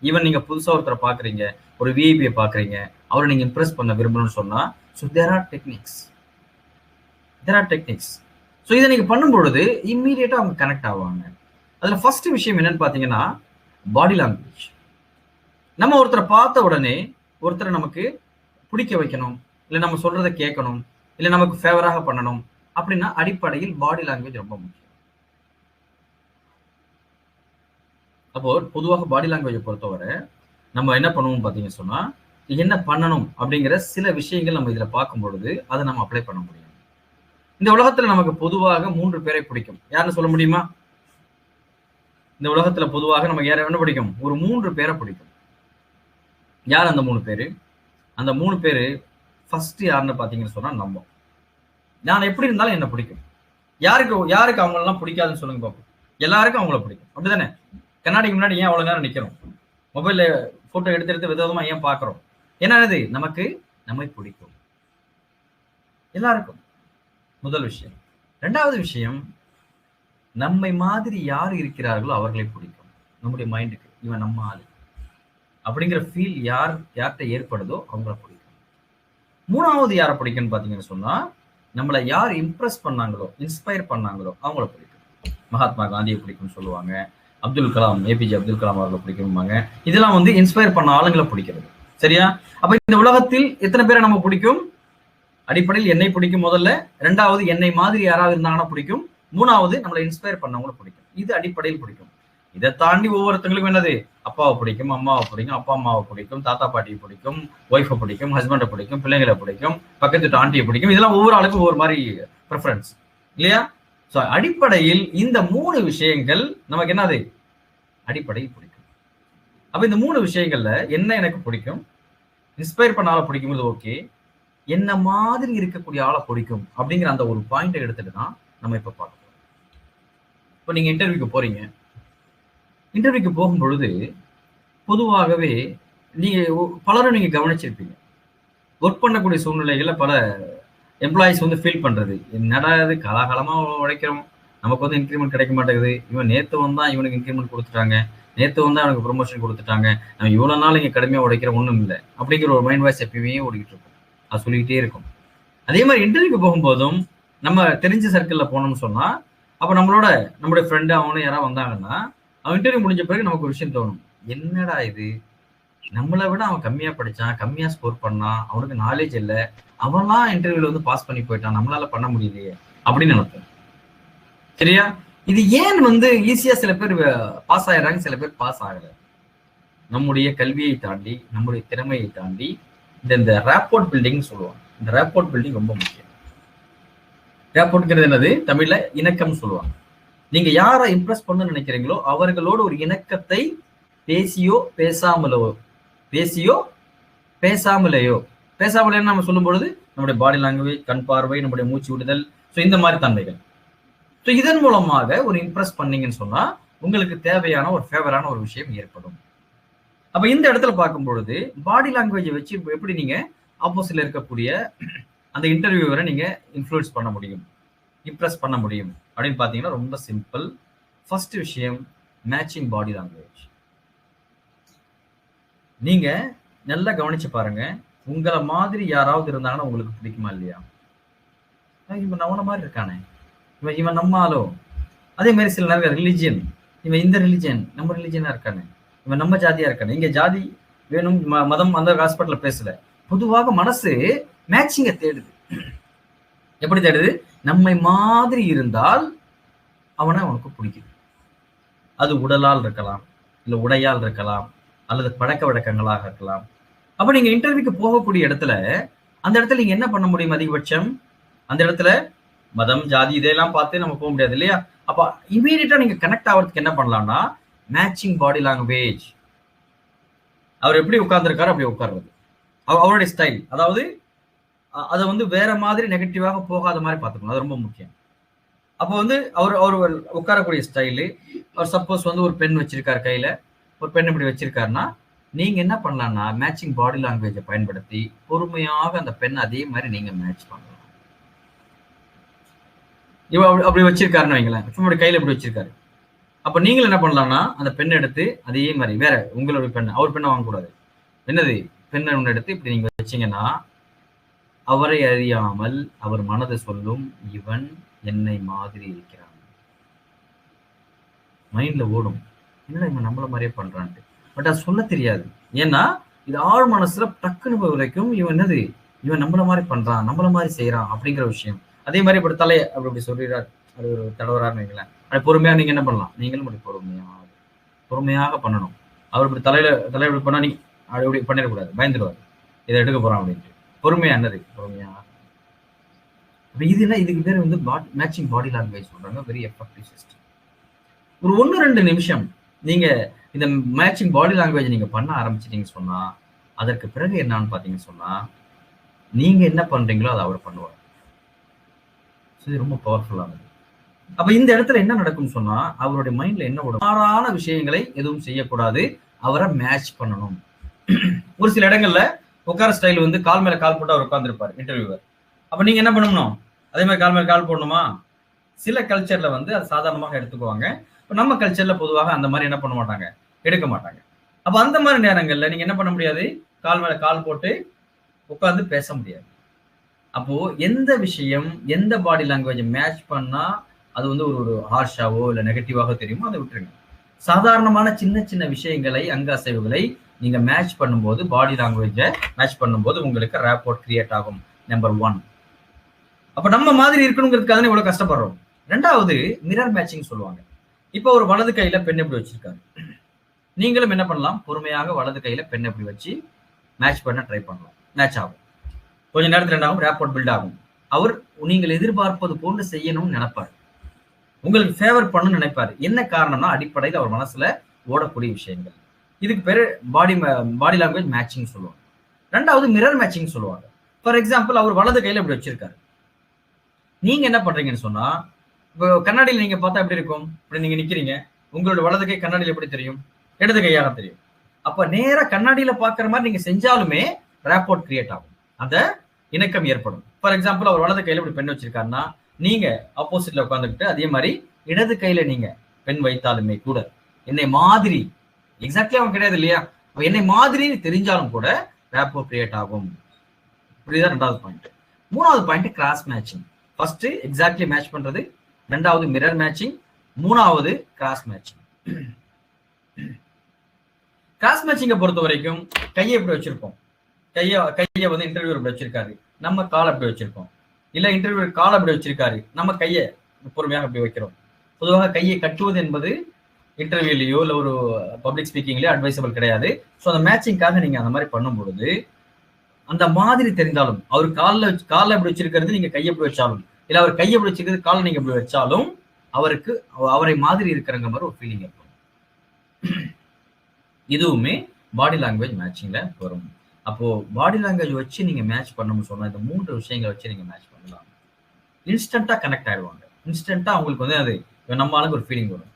Even நீங்க புதுசா ஒருத்தரை பாக்குறீங்க, ஒரு விஐபியை பாக்குறீங்க, அவரை நீங்க இம்ப்ரெஸ் பண்ண விரும்பணும்னு சொன்னா, so there are techniques. So இதை நீங்க பண்ணும் பொழுது இம்மீடியட்டா அவங்க கனெக்ட் ஆவாங்க. அதுல ஃபர்ஸ்ட் விஷயம் என்னன்னு பாத்தீங்கன்னா பாடி லாங்குவேஜ். நம்ம ஒருத்தரை பார்த்த உடனே ஒருத்தரை நமக்கு பிடிக்க வைக்கணும், இல்லை நம்ம சொல்றதை கேட்கணும், இல்லை நமக்கு ஃபேவராக பண்ணணும் அப்படின்னா அடிப்படையில் பாடி லாங்குவேஜ் ரொம்ப முக்கியம். அப்போ பொதுவாக பாடி லாங்குவேஜை பொறுத்தவரை நம்ம என்ன பண்ணுவோம் பார்த்தீங்கன்னு சொன்னா, என்ன பண்ணணும் அப்படிங்கிற சில விஷயங்கள் நம்ம இதுல பார்க்கும் பொழுது அதை நம்ம அப்ளை பண்ண முடியும். இந்த உலகத்துல நமக்கு பொதுவாக 3 பேரை பிடிக்கும். யாருன்னு சொல்ல முடியுமா? இந்த உலகத்துல பொதுவாக நமக்கு யாரை என்ன பிடிக்கும்? ஒரு 3 பேரை பிடிக்கும். யார் அந்த 3 பேரு? அந்த 3 பேரு ஃபர்ஸ்ட் யாருன்னு பாத்தீங்கன்னு சொன்னா, நம்ம. நான் எப்படி இருந்தாலும் என்ன பிடிக்கும். யாருக்கு அவங்களெல்லாம் பிடிக்காதுன்னு சொல்லுங்க பாப்போம். எல்லாருக்கும் அவங்கள பிடிக்கும், அப்படிதானே? கண்ணாடிக்கு முன்னாடி ஏன் அவ்வளவு நேரம் நிக்கிறோம்? மொபைல்ல போட்டோ எடுத்து விதவிதமா ஏன் பாக்குறோம்? என்னது? நமக்கு நம்மை பிடிக்கும் எல்லாருக்கும். முதல் விஷயம். 2வது விஷயம், நம்மை மாதிரி யார் இருக்கிறார்களோ அவர்களை பிடிக்கும். நம்முடைய மைண்டுக்கு இவன் நம்ம ஆளு அப்படிங்கிற ஃபீல் யார்கிட்ட ஏற்படுதோ அவங்கள பிடிக்கும். 3வது யாரை பிடிக்கும்னு பாத்தீங்கன்னு சொன்னா, நம்மளை யார் இம்ப்ரெஸ் பண்ணாங்களோ, இன்ஸ்பயர் பண்ணாங்களோ அவங்கள பிடிக்கும். மகாத்மா காந்தியை பிடிக்கும்னு சொல்லுவாங்க, அப்துல் கலாம், ஏபிஜே அப்துல் கலாம் அவர்களை பிடிக்கும்பாங்க. இதெல்லாம் வந்து இன்ஸ்பயர் பண்ண ஆளுங்களை பிடிக்கிறது. சரியா? அப்ப இந்த உலகத்தில் எத்தனை பேரை நம்ம பிடிக்கும்? அடிப்படையில் என்னை பிடிக்கும் முதல்ல, 2வது என்னை மாதிரி யாராவது இருந்தாங்கன்னா பிடிக்கும், 3வது நம்மளை இன்ஸ்பயர் பண்ணவங்கள பிடிக்கும். இது அடிப்படையில் பிடிக்கும். இதை தாண்டி ஒவ்வொருத்தங்களுக்கும் என்னது? அப்பாவை பிடிக்கும், அம்மாவை பிடிக்கும், அப்பா அம்மாவை பிடிக்கும், தாத்தா பாட்டியை பிடிக்கும், ஒய்ஃபை பிடிக்கும், ஹஸ்பண்டை பிடிக்கும், பிள்ளைங்களை பிடிக்கும், பக்கத்து ஆண்டியை பிடிக்கும். இதெல்லாம் ஒவ்வொரு ஆளுக்கும் ஒவ்வொரு மாதிரி ப்ரிஃபரன்ஸ் இல்லையா? ஸோ அடிப்படையில் இந்த 3 விஷயங்கள் நமக்கு என்னது? அடிப்படையில் பிடிக்கும். அப்ப இந்த 3 விஷயங்கள்ல என்ன எனக்கு பிடிக்கும்? இன்ஸ்பயர் பண்ண ஆளை பிடிக்கும்போது ஓகே, என்ன மாதிரி இருக்கக்கூடிய ஆளை பிடிக்கும் அப்படிங்கிற அந்த ஒரு பாயிண்டை எடுத்துட்டு தான் நம்ம இப்ப பார்க்கலாம். இப்போ நீங்க இன்டர்வியூக்கு போறீங்க. இன்டர்வியூக்கு போகும் பொழுது பொதுவாகவே நீங்க பலரும் நீங்க கவனிச்சிருப்பீங்க. ஒர்க் பண்ணக்கூடிய சூழ்நிலைகள்ல பல எம்ப்ளாயிஸ் வந்து ஃபீல் பண்றது, என்னடா இது காலாகாலமா உழைக்கிறோம், நமக்கு வந்து இன்க்ரிமெண்ட் கிடைக்க மாட்டேங்குது, இவன் நேத்து வந்தா இவனுக்கு இன்க்ரிமெண்ட் கொடுத்துட்டாங்க, நேத்து வந்தா அவனுக்கு ப்ரொமோஷன் கொடுத்துட்டாங்க, நம்ம இவ்வளவு நாள் இங்க கடுமையா உழைக்கிற ஒண்ணும் இல்லை அப்படிங்கிற ஒரு மைண்ட் வாய்ஸ் எப்பயுமே ஓடிக்கிட்டு இருக்கும். அது சொல்லிக்கிட்டே இருக்கும். அதே மாதிரி இன்டர்வியூக்கு போகும்போதும் நம்ம தெரிஞ்ச சர்க்கிள்ல போனோம்னு சொன்னா, அப்ப நம்மளுடைய ஃப்ரெண்டு அவனும் யாராவது வந்தாங்கன்னா, அவன் இன்டர்வியூ முடிஞ்ச பிறகு நமக்கு ஒரு விஷயம் தோணும், என்னடா இது, நம்மளை விட அவன் கம்மியா படிச்சான், கம்மியா ஸ்கோர் பண்ணான், அவனுக்கு நாலேஜ் இல்லை, அவன்லாம் இன்டர்வியூல வந்து பாஸ் பண்ணி போயிட்டான், நம்மளால பண்ண முடியலையே அப்படின்னு நினைப்போம். சரியா? இது ஏன் வந்து ஈஸியா சில பேர் பாஸ் ஆயிடுறாங்க, சில பேர் பாஸ் ஆகல? நம்முடைய கல்வியை தாண்டி, நம்முடைய திறமையை தாண்டி இந்த ரேப்போர்ட் பில்டிங் சொல்லுவாங்க. இந்த ரேப்போர்ட் பில்டிங் ரொம்ப முக்கியம். ரேப்போர்ட்ங்கிறது என்னது? தமிழ்ல இணக்கம் சொல்லுவாங்க. நீங்க யாரை இம்ப்ரெஸ் பண்ண நினைக்கிறீங்களோ அவர்களோட ஒரு இணக்கத்தை பேசியோ பேசாமலேயோ நம்ம சொல்லும் பொழுது நம்முடைய பாடி லாங்குவேஜ், கண் பார்வை, நம்முடைய மூச்சு விடுதல், இந்த மாதிரி தன்மைகள். இதன் மூலமாக ஒரு இம்ப்ரெஸ் பண்ணீங்கன்னு சொன்னா உங்களுக்கு தேவையான ஒரு ஃபேவரான ஒரு விஷயம் ஏற்படும். அப்ப இந்த இடத்துல பார்க்கும் பொழுது பாடி லாங்குவேஜை வச்சு எப்படி நீங்க ஆப்போசிட்ல இருக்கக்கூடிய அந்த இன்டர்வியூவரை நீங்க இன்ஃப்ளூயன்ஸ் பண்ண முடியும், இம்ப்ரெஸ் பண்ண முடியும் அப்படின்னு பாத்தீங்கன்னா ரொம்ப சிம்பிள். ஃபர்ஸ்ட் விஷயம் மேட்சிங் பாடி லாங்குவேஜ். நீங்க நல்லா கவனிச்சு பாருங்க, உங்களை மாதிரி யாராவது இருந்தாங்கன்னா உங்களுக்கு பிடிக்குமா இல்லையா? இவன் அவன மாதிரி இருக்கானே, இவன் நம்ம ஆளோ. அதே மாதிரி சில நேரம் ரிலிஜியன், இவன் இந்த ரிலிஜியன் நம்ம ரிலிஜியனா இருக்கானே, இவன் நம்ம ஜாதியா இருக்கானே. இங்க ஜாதி வேணும், மதம் அந்த ஹாஸ்பிட்டல்ல பேசல. பொதுவாக மனசு மேட்சிங்கை தேடுது. எப்படி தேடுது? நம்மை மாதிரி இருந்தால் அவனை அவனுக்கு பிடிக்குது. அது உடலால் இருக்கலாம், இல்ல உடையால் இருக்கலாம், அல்லது பழக்க வழக்கங்களாக இருக்கலாம். அப்ப நீங்க இன்டர்வியூக்கு போகக்கூடிய இடத்துல அந்த இடத்துல நீங்க என்ன பண்ண முடியும்? அதிகபட்சம் அந்த இடத்துல மதம், ஜாதி இதெல்லாம் பார்த்து நம்ம போக முடியாது இல்லையா? அப்ப இமீடியட்டா நீங்க கனெக்ட் ஆகிறதுக்கு என்ன பண்ணலாம்னா மேட்சிங் பாடி லாங்குவேஜ். அவர் எப்படி உட்கார்ந்துருக்காரு அப்படி உட்கார்றது, அவருடைய ஸ்டைல், அதாவது அதை வந்து வேற மாதிரி நெகட்டிவாக போகாத மாதிரி பார்த்துக்கணும். அது ரொம்ப முக்கியம். அப்போ வந்து அவர் உட்காரக்கூடிய ஸ்டைலு, அவர் சப்போஸ் வந்து ஒரு பென் வச்சிருக்காரு கையில, ஒரு பெண் இப்படி வச்சிருக்காருன்னா நீங்க என்ன பண்ணலாம்னா மேட்சிங் பாடி லாங்குவேஜை பயன்படுத்தி பொறுமையாக அந்த பெண் அதே மாதிரி நீங்க மேட்ச் பண்ணலாம். அப்படி வச்சிருக்காருன்னு வைங்களேன், சும்மா கையில இப்படி வச்சிருக்காரு. அப்ப நீங்களும் என்ன பண்ணலாம்னா அந்த பெண்ணை எடுத்து அதே மாதிரி வேற உங்களுடைய பெண், அவர் பெண்ணை வாங்கக்கூடாது, என்னது பெண்ணை ஒன்று எடுத்து இப்படி நீங்க வச்சீங்கன்னா அவரை அறியாமல் அவர் மனதை சொல்லும், இவன் என்னை மாதிரி இருக்கிறான். மைண்ட்ல ஓடும், என்னடா இவன் நம்மள மாதிரியே பண்றான்ட்டு. பட் அது சொல்ல தெரியாது. ஏன்னா இது ஆழ் மனசுல டக்குன்னு வரைக்கும் இவன் என்னது, இவன் நம்மள மாதிரி பண்றான், நம்மள மாதிரி செய்யறான் அப்படிங்கிற விஷயம். அதே மாதிரி இப்படி தலையை அப்படி சொல்லிடுறாரு, அது ஒரு தடவரான்னு வைங்களேன். அது பொறுமையா நீங்க என்ன பண்ணலாம், நீங்களும் அப்படி பொறுமையாக பண்ணணும். அவர் இப்படி தலையில இப்படி பண்ணா நீ அப்படி பண்ணிடக்கூடாது, பயந்துருவாரு, இதை எடுக்க போறான் அப்படின்ட்டு. பொறுமையா என்னது, பொறுமையா. இதுக்கு பேர் வந்து மேட்சிங் பாடி லாங்குவேஜ் சொல்றாங்க. Very effective system. ஒரு 1-2 நிமிஷம் நீங்க இந்த மேட்சிங் பாடி லாங்குவேஜ் நீங்க பண்ண ஆரம்பிச்சிட்டீங்கன்னு சொன்னா அதற்கு பிறகு என்னன்னு பாத்தீங்கன்னு சொன்னா நீங்க என்ன பண்றீங்களோ அதை அவர் பண்ணுவார். இது ரொம்ப பவர்ஃபுல்லானது. அப்ப இந்த இடத்துல என்ன நடக்கும் சொன்னா அவருடைய மைண்ட்ல என்ன ஓடும், மாறான விஷயங்களை எதுவும் செய்யக்கூடாது, அவரை மேட்ச் பண்ணணும். ஒரு சில இடங்கள்ல உட்கார ஸ்டைல் வந்து கால் மேல கால் போட்டு அவர் உட்கார்ந்துருப்பாரு இன்டர்வியூவர். அப்ப நீங்க என்ன பண்ணணும், அதே மாதிரி கால் மேல கால் போடணுமா? சில கல்ச்சர்ல வந்து அது சாதாரணமாக எடுத்துக்குவாங்க. நம்ம கல்ச்சர்ல பொதுவாக அந்த மாதிரி என்ன பண்ண மாட்டாங்க, எடுக்க மாட்டாங்க. அப்ப அந்த மாதிரி நேரங்கள்ல நீங்க என்ன பண்ண முடியாது, கால் மேல கால் போட்டு உட்கார்ந்து பேச முடியாது. அப்போ எந்த விஷயம் எந்த பாடி லாங்குவேஜ் மேட்ச் பண்ணா அது வந்து ஒரு ஹார்ஷாவோ இல்ல நெகட்டிவாக தெரியுமோ அதை விட்டுருங்க. சாதாரணமான சின்ன சின்ன விஷயங்களை, அங்க அசைவுகளை நீங்க மேட்ச் பண்ணும்போது, பாடி லாங்குவேஜை மேட்ச் பண்ணும்போது உங்களுக்கு ரேப்போர்ட் கிரியேட் ஆகும். நம்பர் 1. அப்ப நம்ம மாதிரி இருக்கணுங்கிறதுக்காக இவ்வளவு கஷ்டப்படுறோம். 2வது மிரர் மேட்சிங் சொல்லுவாங்க. இப்போ ஒரு வலது கையில பெண் எப்படி வச்சிருக்காரு, நீங்களும் என்ன பண்ணலாம், பொறுமையாக வலது கையில பெண் எப்படி வச்சு மேட்ச் பண்ண ட்ரை பண்ணலாம். மேட்ச் ஆகும். கொஞ்ச நேரத்துல என்ன ஆகும், ரேப்போர்ட் பில்ட் ஆகும். அவர் நீங்கள் எதிர்பார்ப்பது போன்று செய்யணும்னு நினைப்பார், உங்களுக்கு ஃபேவர் பண்ணணும்னு நினைப்பாரு. என்ன காரணம்னா அடிப்படையில் அவர் மனசுல ஓடக்கூடிய விஷயங்கள். இதுக்கு பேரு பாடி லாங்குவேஜ் மேட்சிங் சொல்லுவாங்க. 2வது மிரர் மேட்சிங் சொல்லுவாங்க. ஃபார் எக்ஸாம்பிள் அவர் வலது கையில இப்படி வச்சிருக்காரு, நீங்க என்ன பண்றீங்கன்னு சொன்னா இப்போ கண்ணாடியில் நீங்க பார்த்தா எப்படி இருக்கும்? இப்படி நீங்க நிக்கிறீங்க, உங்களோட வலது கை கண்ணாடியில் எப்படி தெரியும்? இடது கையாக தெரியும். அப்ப நேரா கண்ணாடியில பாக்குற மாதிரி நீங்க செஞ்சாலுமே ரேப்போர்ட் கிரியேட் ஆகும், அந்த இணக்கம் ஏற்படும். ஃபார் எக்ஸாம்பிள் அவர் வலது கையில இப்படி பெண் வச்சிருக்காருன்னா நீங்க ஆப்போசிட்ல உட்காந்துக்கிட்டு அதே மாதிரி இடது கையில நீங்க பெண் வைத்தாலுமே கூட என்னை மாதிரி எக்ஸாக்ட்லி அவன் கிடையாது இல்லையா, என்னை மாதிரி தெரிஞ்சாலும் கூட ரேப்போ கிரியேட் ஆகும். புரியுதா? ரெண்டாவது பாயிண்ட். மூணாவது point cross matching. First exactly match பண்றது, ரெண்டாவது மிரர் மேட்சிங், மூணாவது கிராஸ் மேட்சிங். கிராஸ் மேட்சிங்கை பொறுத்த வரைக்கும் கையை எப்படி வச்சிருப்போம், கையை வந்து இன்டர்வியூ இப்படி வச்சிருக்காரு, நம்ம காலை அப்படி வச்சிருக்கோம். இல்ல இன்டர்வியூ காலை அப்படி வச்சிருக்காரு, நம்ம கையை பொறுமையாக அப்படி வைக்கிறோம். பொதுவாக கையை கட்டுவது என்பது இன்டர்வியூலயோ இல்ல ஒரு பப்ளிக் ஸ்பீக்கிங்லயோ அட்வைசபிள் கிடையாது. ஸோ அந்த மேட்சிங்காக நீங்க அந்த மாதிரி பண்ணும் பொழுது அந்த மாதிரி தெரிந்தாலும், அவர் காலில் எப்படி வச்சிருக்கிறது நீங்க கையை எப்படி வச்சாலும், இல்ல அவர் கையை எப்படி வச்சிருக்கிறது காலை நீங்க எப்படி வச்சாலும் அவருக்கு அவரை மாதிரி இருக்கிறங்க மாதிரி ஒரு ஃபீலிங் இருக்கும். இதுவுமே பாடி லாங்குவேஜ் மேட்சிங்ல வரும். அப்போ பாடி லாங்குவேஜ் வச்சு நீங்க மேட்ச் பண்ணணும்னு சொன்னா இந்த 3 விஷயங்களை வச்சு நீங்க மேட்ச் பண்ணலாம். இன்ஸ்டன்டா கனெக்ட் ஆயிடுவாங்க. இன்ஸ்டன்டா அவங்களுக்கு வந்து அது நம்ம ஆளுங்க ஒரு ஃபீலிங் வரும்.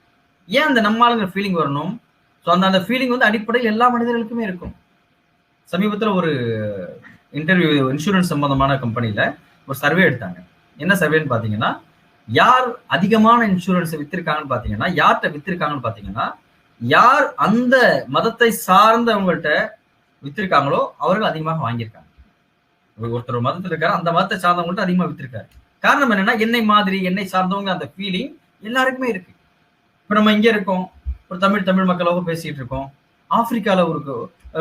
ஏன் அந்த நம்ம ஆளுங்க ஃபீலிங் வரணும்? ஸோ அந்த ஃபீலிங் வந்து அடிப்படையில் எல்லா மனிதர்களுக்குமே இருக்கும். சமீபத்தில் ஒரு இன்டர்வியூ இன்சூரன்ஸ் சம்பந்தமான கம்பெனியில ஒரு சர்வே எடுத்தாங்க. என்ன சர்வேன்னு பாத்தீங்கன்னா, யார் அதிகமான இன்சூரன்ஸ் வித்திருக்காங்கன்னு பாத்தீங்கன்னா, யார்கிட்ட வித்திருக்காங்கன்னு பாத்தீங்கன்னா, யார் அந்த மதத்தை சார்ந்தவங்கள்ட்ட வித்திருக்காங்களோ அவர்கள் அதிகமாக வாங்கியிருக்காங்க. ஒருத்தர் மதத்தில் இருக்காரு, அந்த மதத்தை சார்ந்தவங்கள்ட்ட அதிகமாக வித்திருக்காரு. காரணம் என்னன்னா, என்னை மாதிரி என்னை சார்ந்தவங்க அந்த ஃபீலிங் எல்லாருக்குமே இருக்கு. இப்ப நம்ம இங்க இருக்கோம், ஒரு தமிழ் மக்களாக பேசிட்டு இருக்கோம். ஆப்பிரிக்கால ஒரு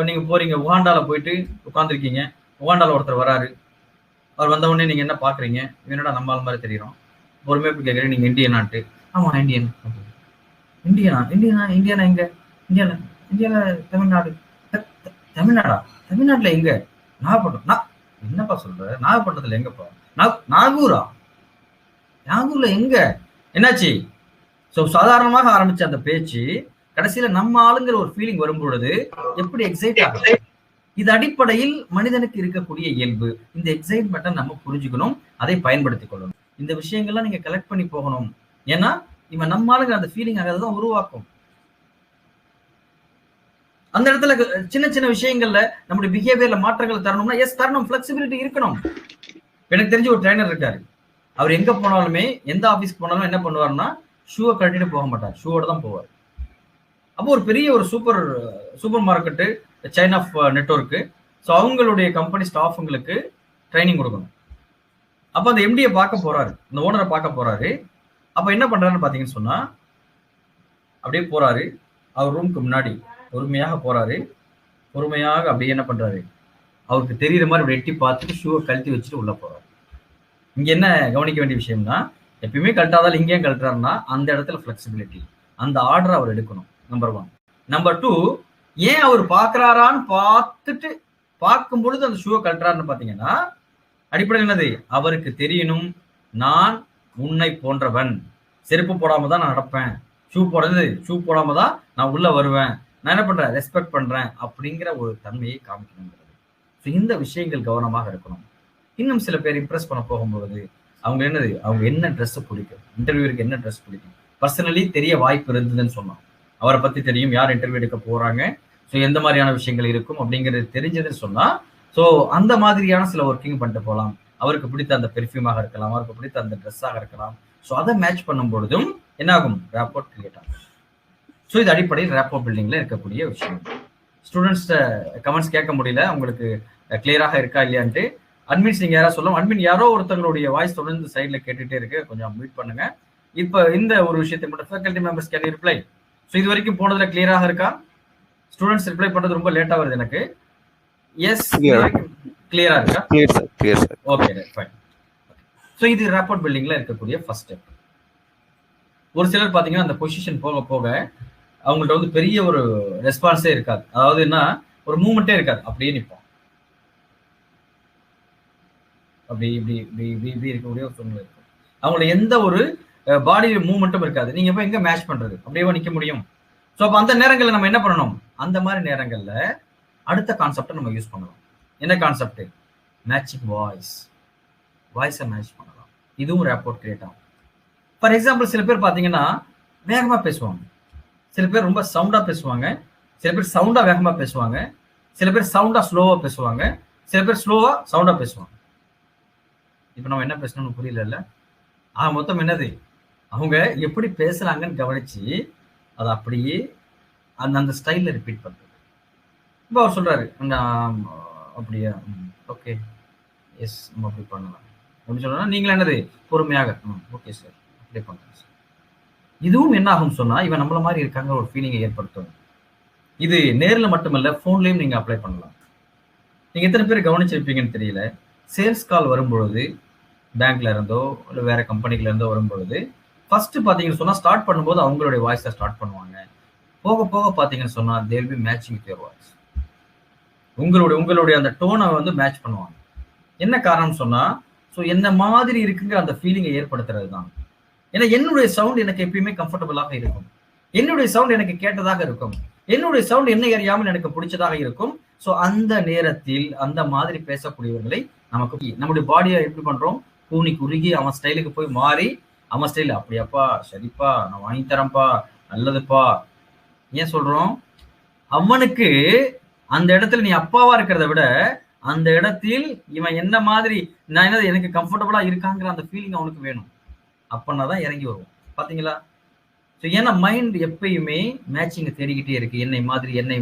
நீங்க போறீங்க, உகாண்டால போயிட்டு உட்காந்துருக்கீங்க, உகாண்டால ஒருத்தர் வராரு. அவர் வந்த உடனே நீங்க என்ன பாக்குறீங்க, என்னடா நம்ம ஆள் மாதிரி தெரியும். பொறுமையா போய் கேட்கறீங்க, நீங்க இந்தியனான்ட்டு. ஆமா இந்தியன். இந்தியானா எங்க? இந்தியால தமிழ்நாடு. தமிழ்நாடா? தமிழ்நாட்டுல எங்க? நாகப்பட்டினம். என்னப்பா சொல்ற? நாகப்பட்டினத்துல எங்கப்பா? நாகூரா? நாகூர்ல எங்க? என்னாச்சு? சோ சாதாரணமாக ஆரம்பிச்ச அந்த பேச்சு கடைசியில நம்ம ஆளுங்கிற ஒரு ஃபீலிங் வரும் பொழுது எப்படி எக்ஸைட் ஆகும். இது அடிப்படையில் மனிதனுக்கு இருக்கக்கூடிய இயல்பு. இந்த எக்ஸைட்மெண்ட்டை நம்ம புரிஞ்சுக்கணும், அதை பயன்படுத்திக் கொள்ளணும். இந்த விஷயங்கள்லாம் நீங்க கலெக்ட் பண்ணி போகணும். ஏன்னா இவன் நம்ம ஆளுங்கிற அந்த ஃபீலிங் அதான் உருவாக்கும். அந்த இடத்துல சின்ன சின்ன விஷயங்கள்ல நம்முடைய பிஹேவியர்ல மாற்றங்கள் தரணும்னா எஸ் தரணும், பிளெக்சிபிலிட்டி இருக்கணும். எனக்கு தெரிஞ்ச ஒரு ட்ரைனர் இருக்காரு. அவர் எங்க போனாலுமே, எந்த ஆபீஸ்க்கு போனாலும் என்ன பண்ணுவாருன்னா ஷூவை கட்டிட்டு போக மாட்டார், ஷூவோட தான் போவார். அப்போ ஒரு பெரிய ஒரு supermarket, chain of network, so அவங்களுடைய கம்பெனி ஸ்டாஃபுங்களுக்கு ட்ரைனிங் கொடுக்கணும். அப்போ அந்த எம்டியை பார்க்க போறாரு, அந்த ஓனரை பார்க்க போறாரு. அப்போ என்ன பண்றாருன்னு பார்த்தீங்கன்னு சொன்னா, அப்படியே போறாரு, அவர் ரூமுக்கு முன்னாடி பொறுமையாக போறாரு. பொறுமையாக அப்படியே என்ன பண்றாரு, அவருக்கு தெரியுற மாதிரி அப்படி எட்டி பார்த்துட்டு ஷூவை கழட்டி வச்சுட்டு உள்ள போறாரு. இங்க என்ன கவனிக்க வேண்டிய விஷயம்னா, எப்பயுமே கழட்டாதால் இங்கேயும் கழட்டுறாருன்னா அந்த இடத்துல ஃபிளெக்சிபிலிட்டி, அந்த ஆர்டர் அவர் எடுக்கணும். நம்பர் 1. நம்பர் 2, ஏன் அவர் பார்க்கறாரான்னு பார்த்துட்டு பார்க்கும் பொழுது அந்த ஷூவை கழட்டுறாருன்னு பாத்தீங்கன்னா, அடிப்படையில் என்னது, அவருக்கு தெரியணும் நான் உன்னை போன்றவன், செருப்பு போடாம தான் நான் நடப்பேன், ஷூ போடாம தான் நான் உள்ள வருவேன், நான் என்ன பண்றேன், ரெஸ்பெக்ட் பண்றேன் அப்படிங்கிற ஒரு தன்மையை காமிக்கணுங்கிறது. ஸோ இந்த விஷயங்கள் கவனமாக இருக்கணும். இன்னும் சில பேர் இம்ப்ரெஸ் பண்ண போகும்போது அவங்க என்ன ட்ரெஸ் பிடிக்கும், இன்டர்வியூருக்கு என்ன ட்ரெஸ் பிடிக்கும், பர்சனலி தெரிய வாய்ப்பு இருந்ததுன்னு சொன்னோம். அவரை பத்தி தெரியும், யார் இன்டர்வியூ எடுக்க போறாங்க, ஸோ எந்த மாதிரியான விஷயங்கள் இருக்கும் அப்படிங்கிறது தெரிஞ்சதுன்னு சொன்னா, ஸோ அந்த மாதிரியான சில ஒர்க்கிங் பண்ணிட்டு போகலாம். அவருக்கு பிடித்த அந்த பெர்ஃப்யூமாக இருக்கலாம், அவருக்கு பிடித்த அந்த ட்ரெஸ்ஸாக இருக்கலாம். ஸோ அதை மேட்ச் பண்ணும் பொழுதும் என்ன ஆகும், ரேப்போர்ட் கிரியேட் ஆகும். ஸோ இது அடிப்படையில் ரேப்போர்ட் பில்டிங்ல இருக்கக்கூடிய விஷயம். ஸ்டூடெண்ட்ஸ் கமெண்ட்ஸ் கேட்க முடியல, உங்களுக்கு கிளியராக இருக்கா இல்லையான்ட்டு. அட்மின்ஸ் நீங்க யாராவது சொல்லலாம். அட்மின் யாரோ ஒருத்தங்களுடைய வாய்ஸ் தொடர்ந்து சைட்ல கேட்டுட்டே இருக்கு, கொஞ்சம் மீட் பண்ணுங்க. இப்ப இந்த ஒரு விஷயத்தை மட்டும் faculty members can reply. So இது வரைக்கும் போனதுல கிளியராக இருக்கா? ஸ்டூடெண்ட்ஸ் ரிப்ளை பண்றது ரொம்ப லேட்டா வருது எனக்கு. எஸ், கிளியரா இருக்கா? Clear sir. Okay, fine. So இது ரேப்போர்ட் பில்டிங்ல இருக்கக்கூடிய ஃபர்ஸ்ட் ஸ்டெப். ஒரு சிலர் பாத்தீங்கன்னா அந்த பொசிஷன் போக போக அவங்கள்ட்ட வந்து பெரிய ஒரு ரெஸ்பான்ஸே இருக்காது. அதாவது என்ன, ஒரு மூவ்மெண்ட்டே இருக்காது, அப்படியே நிற்போம். அப்படி இப்படி இப்படி இப்படி இப்படி இருக்கக்கூடிய ஒரு சூழ்நிலை இருக்கும். அவங்களோட எந்த ஒரு பாடி மூவ்மெண்ட்டும் இருக்காது. நீங்க போய் எங்க மேட்ச் பண்றது, அப்படியே நிக்க முடியும். ஸோ அப்போ அந்த நேரங்களில் நம்ம என்ன பண்ணணும், அந்த மாதிரி நேரங்கள்ல அடுத்த கான்செப்டை நம்ம யூஸ் பண்ணலாம். என்ன கான்செப்ட்? மேட்சிங் வாய்ஸை மேட்ச் பண்ணலாம். இதுவும் ரேப்போர்ட் கிரியேட் ஆகும். ஃபார் எக்ஸாம்பிள் சில பேர் பார்த்தீங்கன்னா வேகமாக பேசுவாங்க, சில பேர் ரொம்ப சவுண்டாக பேசுவாங்க, சில பேர் சவுண்டாக வேகமாக பேசுவாங்க, சில பேர் சவுண்டாக ஸ்லோவாக பேசுவாங்க, சில பேர் ஸ்லோவாக சவுண்டாக பேசுவாங்க. இப்போ நம்ம என்ன பேசணும்னு புரியல. மொத்தம் என்னது, அவங்க எப்படி பேசுறாங்கன்னு கவனிச்சு அதை அப்படியே அந்த ஸ்டைலில் ரிப்பீட் பண்ணுறது. இப்போ அவர் சொல்றாரு, அப்படியா, ஓகே, எஸ், நம்ம அப்படி பண்ணலாம் அப்படின்னு சொன்னா நீங்களும் என்னது பொறுமையாக, ஓகே சார், அப்படியே பண்ணுறேன் சார். இதுவும் என்ன ஆகும் சொன்னா இவன் நம்மள மாதிரி இருக்காங்க ஒரு ஃபீலிங்கை ஏற்படுத்தும். இது நேரில் மட்டுமல்ல, ஃபோன்லேயும் நீங்க அப்ளை பண்ணலாம். நீங்க எத்தனை பேர் கவனிச்சிருப்பீங்கன்னு தெரியல, சேல்ஸ் கால் வரும்பொழுது பேங்க்ல இருந்தோ இல்லை வேற கம்பெனில இருந்தோ வரும்பொழுது ஃபர்ஸ்ட் பார்த்தீங்கன்னு சொன்னா ஸ்டார்ட் பண்ணும்போது அவங்களுடைய வாய்ஸை ஸ்டார்ட் பண்ணுவாங்க. போக போக பார்த்தீங்கன்னு சொன்னா they will be matching with your voice. உங்களுடைய அந்த டோனை வந்து மேட்ச் பண்ணுவாங்க. என்ன காரணம் சொன்னா, ஸோ என்ன மாதிரி இருக்குங்கிற அந்த ஃபீலிங்கை ஏற்படுத்துறது தான். ஏன்னா என்னுடைய சவுண்ட் எனக்கு எப்பயுமே கம்ஃபர்டபுளாக இருக்கும், என்னுடைய சவுண்ட் எனக்கு கேட்டதாக இருக்கும், என்னுடைய சவுண்ட் என்ன அறியாமல் எனக்கு பிடிச்சதாக இருக்கும். ஸோ அந்த நேரத்தில் அந்த மாதிரி பேசக்கூடியவர்களை நமக்கு நம்முடைய பாடியை எப்படி பண்றோம், கூனி குறுகி அவன் ஸ்டைலுக்கு போய் மாறி அவன் ஸ்டைல் அப்படியாப்பா, சரிப்பா, நான் வாங்கி தரேன்ப்பா, நல்லதுப்பா. ஏன் சொல்றோம், அவனுக்கு அந்த இடத்துல நீ அப்பாவா இருக்கிறத விட அந்த இடத்தில் இவன் என்ன மாதிரி நான் என்ன எனக்கு கம்ஃபர்டபுளா இருக்காங்கிற அந்த ஃபீலிங் அவனுக்கு வேணும். அப்பனா தான் இறங்கி வருவோம். பாத்தீங்களா? ஸோ ஏன்னா மைண்ட் எப்பயுமே மேட்சிங்கை தேடிக்கிட்டே இருக்கு, என்னை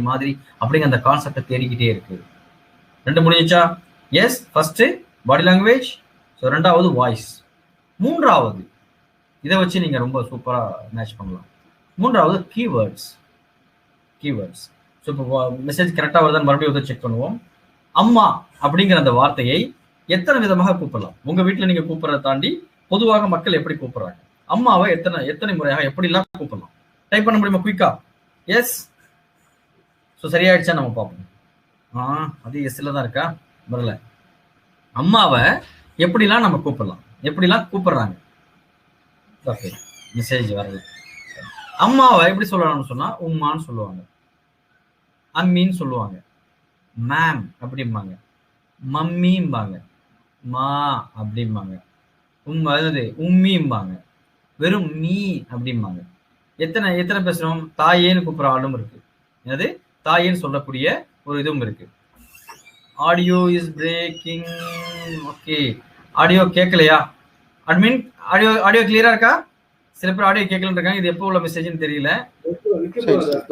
மாதிரி அப்படிங்கிற அந்த கான்செப்டை தேடிக்கிட்டே இருக்கு. ரெண்டு முடிஞ்சிச்சா? Yes, first body language, so ரெண்டாவது வாய்ஸ், மூன்றாவது இதை வச்சு நீங்க ரொம்ப சூப்பரா மேட்ச் பண்ணலாம். மூன்றாவது கீவேர்ட்ஸ். ஸோ இப்போ மெசேஜ் கரெக்டாக வருதான்னு மறுபடியும் வந்து செக் பண்ணுவோம். அம்மா அப்படிங்கிற அந்த வார்த்தையை எத்தனை விதமாக கூப்பிடலாம்? உங்க வீட்டில் நீங்க கூப்பிடுறத தாண்டி பொதுவாக மக்கள் எப்படி கூப்பிடுறாங்க? அம்மாவை எத்தனை முறையாக எப்படிலாம் கூப்பிடலாம்? டைப் பண்ண முடியுமா குயிக்கா? எஸ். ஸோ சரியாயிடுச்சா நம்ம பார்ப்போம். அது எஸ்ல தான் இருக்கா, வரல. அம்மாவை எப்படிலாம் நம்ம கூப்பிடலாம், எப்படிலாம் கூப்பிடுறாங்க? ஓகே, மெசேஜ் வரல. அம்மாவை எப்படி சொல்லலாம்னு சொன்னா உம்மான்னு சொல்லுவாங்க, அம்மின்னு சொல்லுவாங்க, மேம் அப்படிம்பாங்க, மம்மிம்பாங்க, மா அப்படிம்பாங்க, உம்மிம்பாங்க, வெறும் மீ அப்படிம்பாங்க. எத்தனை பேசுறோம்? தாயேன்னு கூப்பிடுற ஆளும் இருக்கு, அது தாயேன்னு சொல்லக்கூடிய ஒரு இதுவும் இருக்கு. Audio is braking. Okay, audio கேட்கலையா? அட்மின், ஆடியோ கிளியரா இருக்கா? சில பேர் ஆடியோ கேட்கலன்னு இருக்காங்க. இது எப்போ உள்ள மெசேஜ்னு தெரியல.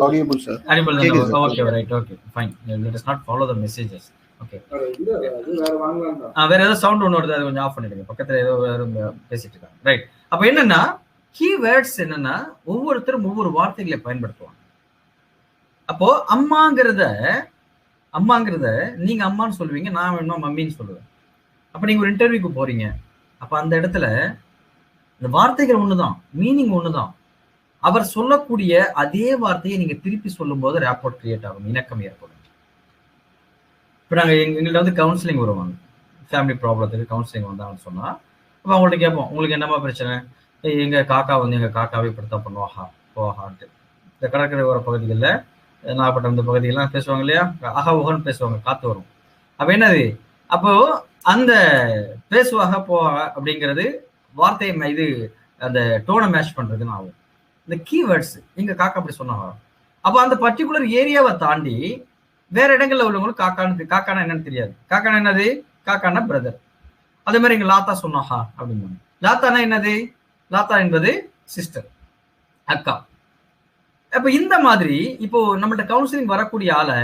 Audible, sir. Audible. Okay, right. Okay, fine. Let us not follow the messages. Okay. வேற ஏதோ சவுண்ட் ஒன்று வருது, அது கொஞ்சம் ஆஃப் பண்ணிடுங்க. பக்கத்துல ஏதோ பேசிட்டு இருக்காங்க. ரைட். அப்ப என்னன்னா கீவேர்ட்ஸ் என்னன்னா ஒவ்வொருத்தரும் ஒவ்வொரு வார்த்தைகளை பயன்படுத்துவாங்க. அப்போ அம்மாங்கிறத நீங்க அம்மான்னு சொல்லுவீங்க, நான் வேணுமா மம்மின்னு சொல்லுவேன். அப்ப நீங்க ஒரு இன்டர்வியூக்கு போறீங்க, அப்ப அந்த இடத்துல இந்த வார்த்தைகள் ஒண்ணுதான், மீனிங் ஒண்ணுதான். அவர் சொல்லக்கூடிய அதே வார்த்தையை நீங்க திருப்பி சொல்லும் போது ரேப்போர்ட் கிரியேட் ஆகும், இணக்கம் ஏற்படும். இப்ப நாங்க எங்கள்கிட்ட வந்து கவுன்சிலிங் வருவாங்க, ஃபேமிலி ப்ராப்ளத்துக்கு கவுன்சிலிங் வந்தாங்கன்னு சொன்னா, அப்ப அவங்கள்ட்ட கேட்போம், உங்களுக்கு என்னமா பிரச்சனை? எங்க காக்காவை இப்படித்தான் பண்ணுவாஹா போகான்ட்டு. இந்த கடற்கரை ஓர பகுதிகளில் நாகப்பட்டினம் இந்த பகுதிகள்லாம் பேசுவாங்க இல்லையா, அகா உகன்னு பேசுவாங்க, காத்து வரும். அப்ப என்னது, அப்போ அந்த பேசுவாக போக அப்படிங்கிறது வார்த்தையை இது அந்த டோனை மேட்ச் பண்றதுன்னு ஆகும். இந்த கீவேர்ட்ஸ் எங்க காக்கா அப்படி சொன்னாங்க, அப்போ அந்த பர்டிகுலர் ஏரியாவை தாண்டி வேற இடங்கள்ல உள்ளவங்களுக்கு காக்கானா என்னன்னு தெரியாது. காக்கானா என்னது? காக்கானா பிரதர். அதே மாதிரி எங்க லாத்தா சொன்னாஹா அப்படிங்க. லாத்தானா என்னது? லாத்தா என்பது சிஸ்டர், அக்கா. அப்ப இந்த மாதிரி இப்போ நம்மள்ட்ட கவுன்சிலிங் வரக்கூடிய ஆளை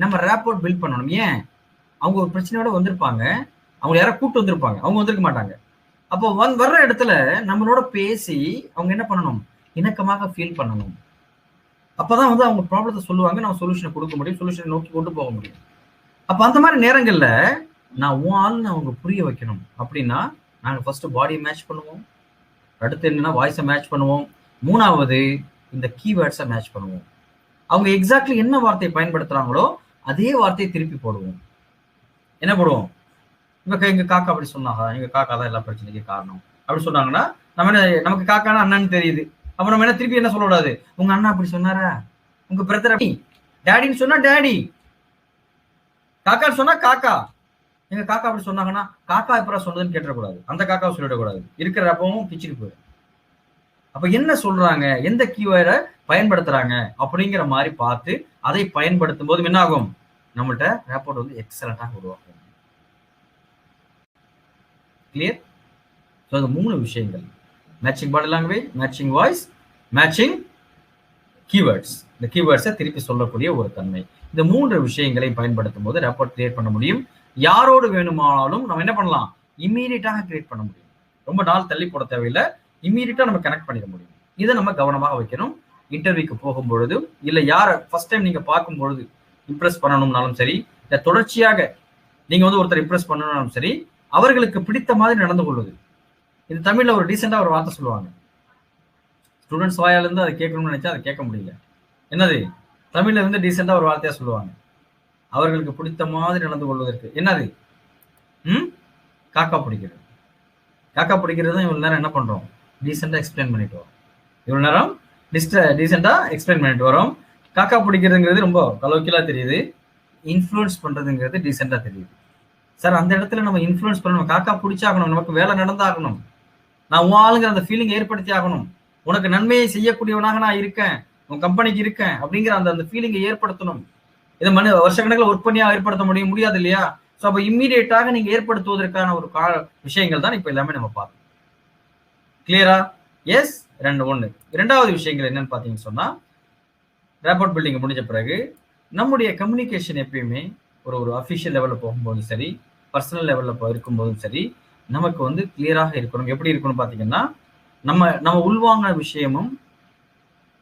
நம்ம ரேப்போர்ட் பில்ட் பண்ணணும். ஏன்? அவங்க ஒரு பிரச்சனையோட வந்திருப்பாங்க, அவங்க யாரை கூப்பிட்டு வந்திருப்பாங்க, அவங்க வந்திருக்க மாட்டாங்க. அப்போ வர்ற இடத்துல நம்மளோட பேசி அவங்க என்ன பண்ணணும்? இணக்கமாக ஃபீல் பண்ணணும். அப்பதான் வந்து அவங்க ப்ராப்ளத்தை சொல்லுவாங்க, நம்ம சொல்யூஷனை கொடுக்க முடியும், சொல்யூஷனை நோக்கி கொண்டு போக முடியும். அப்ப அந்த மாதிரி நேரங்கள்ல நான் உன் ஆள்னு அவங்க புரிய வைக்கணும் அப்படின்னா நாங்க ஃபர்ஸ்ட் பாடியை மேட்ச் பண்ணுவோம், அடுத்து என்னன்னா வாய்ஸை மேட்ச் பண்ணுவோம், மூணாவது இந்த கீவேர்ட்ஸை மேட்ச் பண்ணுவோம். அவங்க எக்ஸாக்ட்லி என்ன வார்த்தையை பயன்படுத்துறாங்களோ அதே வார்த்தையை திருப்பி போடுவோம். என்ன போடுவோம்? இப்ப எங்க காக்கா அப்படி சொன்னாங்க, எங்க காக்கா தான் எல்லா பிரச்சனைக்கு காரணம் அப்படி சொன்னாங்கன்னா நம்ம என்ன, நமக்கு காக்கானா அண்ணன்னு தெரியுது. அப்ப நம்ம என்ன திருப்பி என்ன சொல்லக்கூடாது? உங்க அண்ணா அப்படி சொன்னாரா, உங்க பிரதர் அப்படி, டேடின்னு சொன்னா டேடி, காக்கான்னு சொன்னா காக்கா, எங்க காக்கா அப்படி சொன்னாங்கன்னா காக்கா எப்பரா சொன்னதுன்னு கேட்டக்கூடாது, அந்த காக்காவை சொல்லிடக்கூடாது. இருக்கிற அப்பவும் பிச்சுட்டு போயிடும். அப்ப என்ன சொல்றாங்க, எந்த கீவேர்டை பயன்படுத்துறாங்க அப்படிங்கிற மாதிரி பார்த்து அதை பயன்படுத்தும் போது என்ன ஆகும், நம்மள்ட்ட ரேப்போர்ட் வந்து எக்ஸலண்டாக உருவாகும். கிளியர்? ஸோ அது 3 விஷயங்கள்: matching body language, matching voice, matching keywords. இந்த கீவேர்ட்ஸை திருப்பி சொல்லக்கூடிய ஒரு தன்மை. இந்த 3 விஷயங்களை பயன்படுத்தும் போது ரேப்போர்ட் கிரியேட் பண்ண முடியும். யாரோடு வேணுமானாலும் நம்ம என்ன பண்ணலாம், இம்மீடியட்டாக கிரியேட் பண்ண முடியும். ரொம்ப நாள் தள்ளி போட தேவையில்லை, இம்மீடியட்டா நம்ம கனெக்ட் பண்ணிட முடியும். இதை நம்ம கவனமாக வைக்கணும். இன்டர்வியூக்கு போகும் பொழுது, இல்லை யாரை ஃபர்ஸ்ட் டைம் நீங்க பார்க்கும் பொழுது இம்ப்ரெஸ் பண்ணணும்னாலும் சரி, இல்லை தொடர்ச்சியாக நீங்க வந்து ஒருத்தர் இம்ப்ரெஸ் பண்ணணும்னாலும் சரி, அவர்களுக்கு பிடித்த மாதிரி நடந்து கொள்வது. இது தமிழ்ல ஒரு டீசெண்டா ஒரு வார்த்தை சொல்லுவாங்க. ஸ்டூடெண்ட்ஸ் வாயால இருந்து அதை கேட்கணும்னு நினைச்சா அதை கேட்க முடியல. என்னது? தமிழ்ல இருந்து டீசெண்டா ஒரு வார்த்தையா சொல்லுவாங்க. அவர்களுக்கு பிடித்த மாதிரி நடந்து கொள்வதற்கு என்னது? காக்கா பிடிக்கிறது. காக்கா பிடிக்கிறது தான் இவ்வளவு நேரம் என்ன பண்றோம், டீசெண்டா எக்ஸ்பிளைன் பண்ணிட்டு வரோம். இவ்வளவு நேரம் டீசெண்டா எக்ஸ்பிளைன் பண்ணிட்டு வரோம். காக்கா பிடிக்கிறதுங்கிறது ரொம்ப கலோக்கியலா தெரியுது, இன்ஃப்ளூயன்ஸ் பண்றதுங்கிறது டீசெண்டா தெரியுது. சார் அந்த இடத்துல நம்ம இன்ஃப்ளூயன்ஸ் பண்ணணும், காக்கா பிடிச்சாகணும், நமக்கு வேலை நடந்தாகணும், நான் உன் ஆளுங்கிற அந்த ஃபீலிங் ஏற்படுத்தி ஆகணும், உனக்கு நன்மையை செய்யக்கூடியவனாக நான் இருக்கேன், உன் கம்பெனிக்கு இருக்கேன் அப்படிங்கிற அந்த ஃபீலிங்கை ஏற்படுத்தணும். இதை வருஷக்கணக்கில் ஒர்க் பண்ணியா ஏற்படுத்த முடியாது இல்லையா? ஸோ அப்போ இம்மீடியட்டாக நீங்க ஏற்படுத்துவதற்கான ஒரு விஷயங்கள் தான் இப்போ எல்லாமே நம்ம பார்க்கணும். கிளியரா? எஸ். 1 இரண்டாவது விஷயங்கள் என்னன்னு பார்த்தீங்கன்னு சொன்னா, ரேப்போர்ட் பில்டிங் முடிஞ்ச பிறகு நம்முடைய கம்யூனிகேஷன் எப்பயுமே ஒரு அஃபிஷியல் லெவலில் போகும்போதும் சரி, பர்சனல் லெவலில் இருக்கும்போதும் சரி, நமக்கு வந்து கிளியராக இருக்கணும். எப்படி இருக்கணும் பார்த்தீங்கன்னா, நம்ம உள்வாங்கின விஷயமும்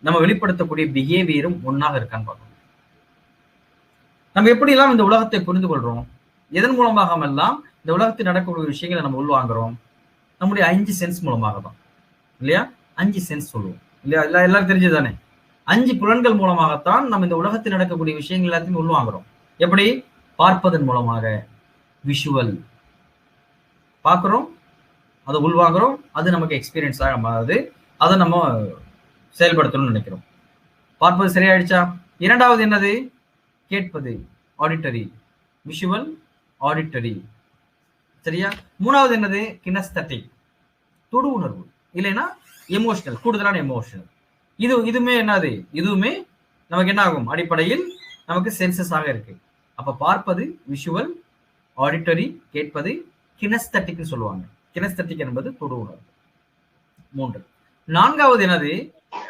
நம்ம வெளிப்படுத்தக்கூடிய பிஹேவியரும் ஒன்னாக இருக்கான்னு பார்க்கணும். நம்ம எப்படிலாம் இந்த உலகத்தை புரிந்து கொள்றோம், எதன் மூலமாக எல்லாம் இந்த உலகத்தில் நடக்கக்கூடிய விஷயங்களை நம்ம உள்வாங்குறோம், நம்முடைய 5 சென்ஸ் மூலமாக தான் இல்லையா? 5 சென்ஸ் சொல்லுவோம் இல்லையா? எல்லாரும் தெரிஞ்சதுதானே? 5 புலன்கள் மூலமாகத்தான் நம்ம இந்த உலகத்தில் நடக்கக்கூடிய விஷயங்கள் எல்லாத்தையும் உள்வாங்குறோம். எப்படி? பார்ப்பதன் மூலமாக, விஷுவல் பார்க்கிறோம், அதை உள்வாங்குறோம், அது நமக்கு எக்ஸ்பீரியன்ஸாக மாறுது, அதை நம்ம செயல்படுத்தணும்னு நினைக்கிறோம். பார்ப்பது சரியாயிடுச்சா? இரண்டாவது என்னது? கேட்பது, ஆடிட்டரி. Visual, auditory. சரியா? மூணாவது என்னது? கினஸ்தட்டிக், தொடு உணர்வு, இல்லைன்னா எமோஷனல், கூடுதலான எமோஷனல். இதுவுமே என்னது? இதுவுமே நமக்கு என்ன ஆகும், அடிப்படையில் நமக்கு சென்சஸ் ஆக இருக்கு. அப்ப பார்ப்பது, விஷுவல், ஆடிட்டரி, கேட்பது, கினஸ்தட்டிக்னு சொல்லுவாங்க. கினஸ்தட்டிக் என்பது தொடு உணர்வு. 3. நான்காவது என்னது?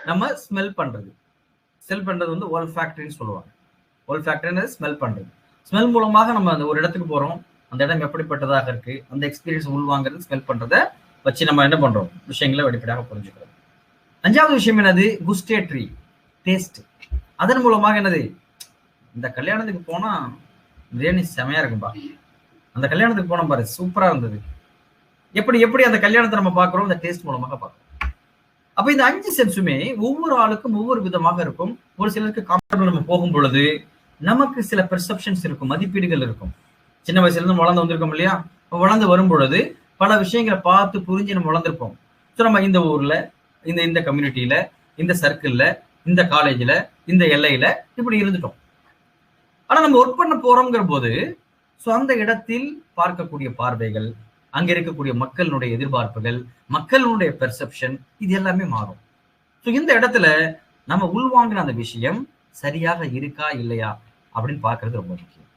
நம்ம ஸ்மெல் பண்றது. ஸ்மெல் பண்றது வந்து ஓல்ஃபாக்டரின்னு சொல்லுவாங்க. ஓல்ஃபாக்டரி ஸ்மெல் பண்றது. ஸ்மெல் மூலமாக நம்ம அந்த ஒரு இடத்துக்கு போறோம், அந்த இடம் எப்படிப்பட்டதாக இருக்கு, அந்த எக்ஸ்பீரியன்ஸ் உள்வாங்கிறது ஸ்மெல் பண்றதை வச்சு நம்ம என்ன பண்றோம், விஷயங்களை வெளிப்படையாக புரிஞ்சுக்கிறோம். 5வது விஷயம் என்னது? குஸ்டேட்ரி, டேஸ்ட். அதன் மூலமாக என்னது? இந்த கல்யாணத்துக்கு போனா பிரியாணி செமையா இருக்கும்பா, அந்த கல்யாணத்துக்கு போன பாரு சூப்பரா இருந்தது. எப்படி அந்த கல்யாணத்தை நம்ம பார்க்கிறோம், இந்த டேஸ்ட் மூலமாக பார்க்கிறோம். அப்ப இந்த 5 சென்ஸுமே ஒவ்வொரு ஆளுக்கும் ஒவ்வொரு விதமாக இருக்கும். ஒரு சிலருக்கு காம்ஃபர்டபிள் நம்ம போகும் பொழுது நமக்கு சில பெர்செப்ஷன்ஸ் இருக்கும், மதிப்பீடுகள் இருக்கும். சின்ன வயசுல இருந்து வளர்ந்து வந்திருக்கோம் இல்லையா? வளர்ந்து வரும் பொழுது பல விஷயங்களை பார்த்து புரிஞ்சு நம்ம வளர்ந்துருப்போம். ஸோ நம்ம இந்த ஊர்ல, இந்த கம்யூனிட்டியில, இந்த சர்க்கிள்ல, இந்த காலேஜ்ல, இந்த எல்லையில இப்படி இருந்துட்டோம். ஆனா நம்ம ஒர்க் பண்ண போறோம்ங்கிற போது ஸோ அந்த இடத்தில் பார்க்கக்கூடிய பார்வைகள், அங்க இருக்கக்கூடிய மக்களுடைய எதிர்பார்ப்புகள், மக்களுடைய பெர்செப்ஷன், இது எல்லாமே மாறும். ஸோ இந்த இடத்துல நம்ம உள்வாங்கின அந்த விஷயம் சரியாக இருக்கா இல்லையா அப்படின்னு பார்க்கறது ரொம்ப முக்கியம்.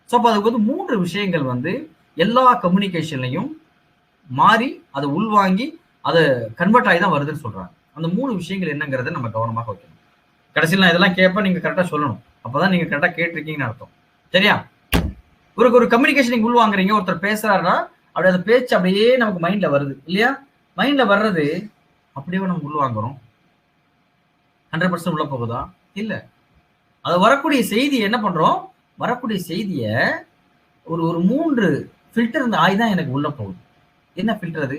ஸோ அப்போ அதுக்கு வந்து 3 விஷயங்கள் வந்து எல்லா கம்யூனிகேஷன்லையும் மாறி அதை உள்வாங்கி அதை கன்வெர்ட் ஆகி தான் வருதுன்னு சொல்றாங்க. அந்த 3 விஷயங்கள் என்னங்கிறத நம்ம கவனமாக வைக்கணும். கடைசியில் நான் இதெல்லாம் கேட்பேன், நீங்க கரெக்டா சொல்லணும். அப்பதான் நீங்க கரெக்டா கேட்டிருக்கீங்கன்னு அர்த்தம். சரியா? ஒரு கம்யூனிகேஷன் நீங்க உள்வாங்குறீங்க, ஒருத்தர் பேசுறாருன்னா அப்படி அந்த பேச்சு அப்படியே நமக்கு மைண்ட்ல வருது இல்லையா? மைண்ட்ல வர்றது அப்படியே நம்ம உள்வாங்குறோம். 100% உள்ள போகுதா? இல்ல. அது வரக்கூடிய செய்தி என்ன பண்றோம், வரக்கூடிய செய்திய ஒரு 3 ஃபில்டர் இந்த ஆய் தான் எனக்கு உள்ள போகுது. என்ன ஃபில்டர் அது?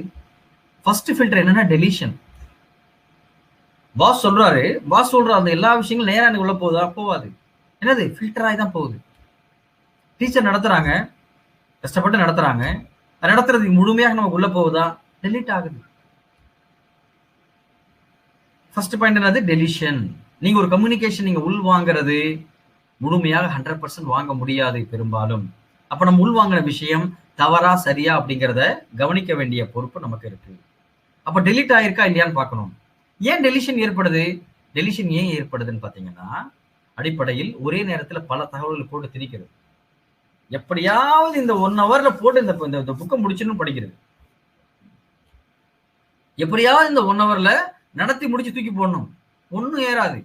ஃபர்ஸ்ட் ஃபில்டர் என்னன்னா டெலிஷன். பாஸ் சொல்றாரு, பாஸ் சொல்ற அந்த எல்லா விஷயங்களும் நேரா எனக்கு உள்ள போகுதா? போவாது. என்னது? ஃபில்டர் ஆகி தான் போகுது. டீச்சர் நடத்துறாங்க, கஷ்டப்பட்டு நடத்துறாங்க, நடத்துறது முழுமையாக நமக்கு உள்ள போகுதா? டெலீட் ஆகுது. ஃபர்ஸ்ட் பாயிண்ட் என்னது? டெலிஷன். நீங்க ஒரு கம்யூனிகேஷன் நீங்க உள் வாங்குறது முழுமையாக 100% வாங்க முடியாது பெரும்பாலும். அப்ப நம்ம உள்வாங்கின விஷயம் தவறா சரியா அப்படிங்கிறத கவனிக்க வேண்டிய பொறுப்பு நமக்கு இருக்கு. அப்ப டெலிட் ஆயிருக்கா இல்லையான்னு பார்க்கணும். ஏன் டெலிஷன் ஏற்படுது? டெலிஷன் ஏன் ஏற்படுதுன்னு பாத்தீங்கன்னா, அடிப்படையில் ஒரே நேரத்துல பல தகவல்களை போட்டு திணிக்கிறது. எப்படியாவது இந்த 1 ஹவர்ல போட்டு இந்த புக்கை முடிச்சுன்னு படிக்கிறது. எப்படியாவது இந்த 1 ஹவர்ல நடத்தி முடிச்சு தூக்கி போடணும். ஒன்னும் ஏறாது.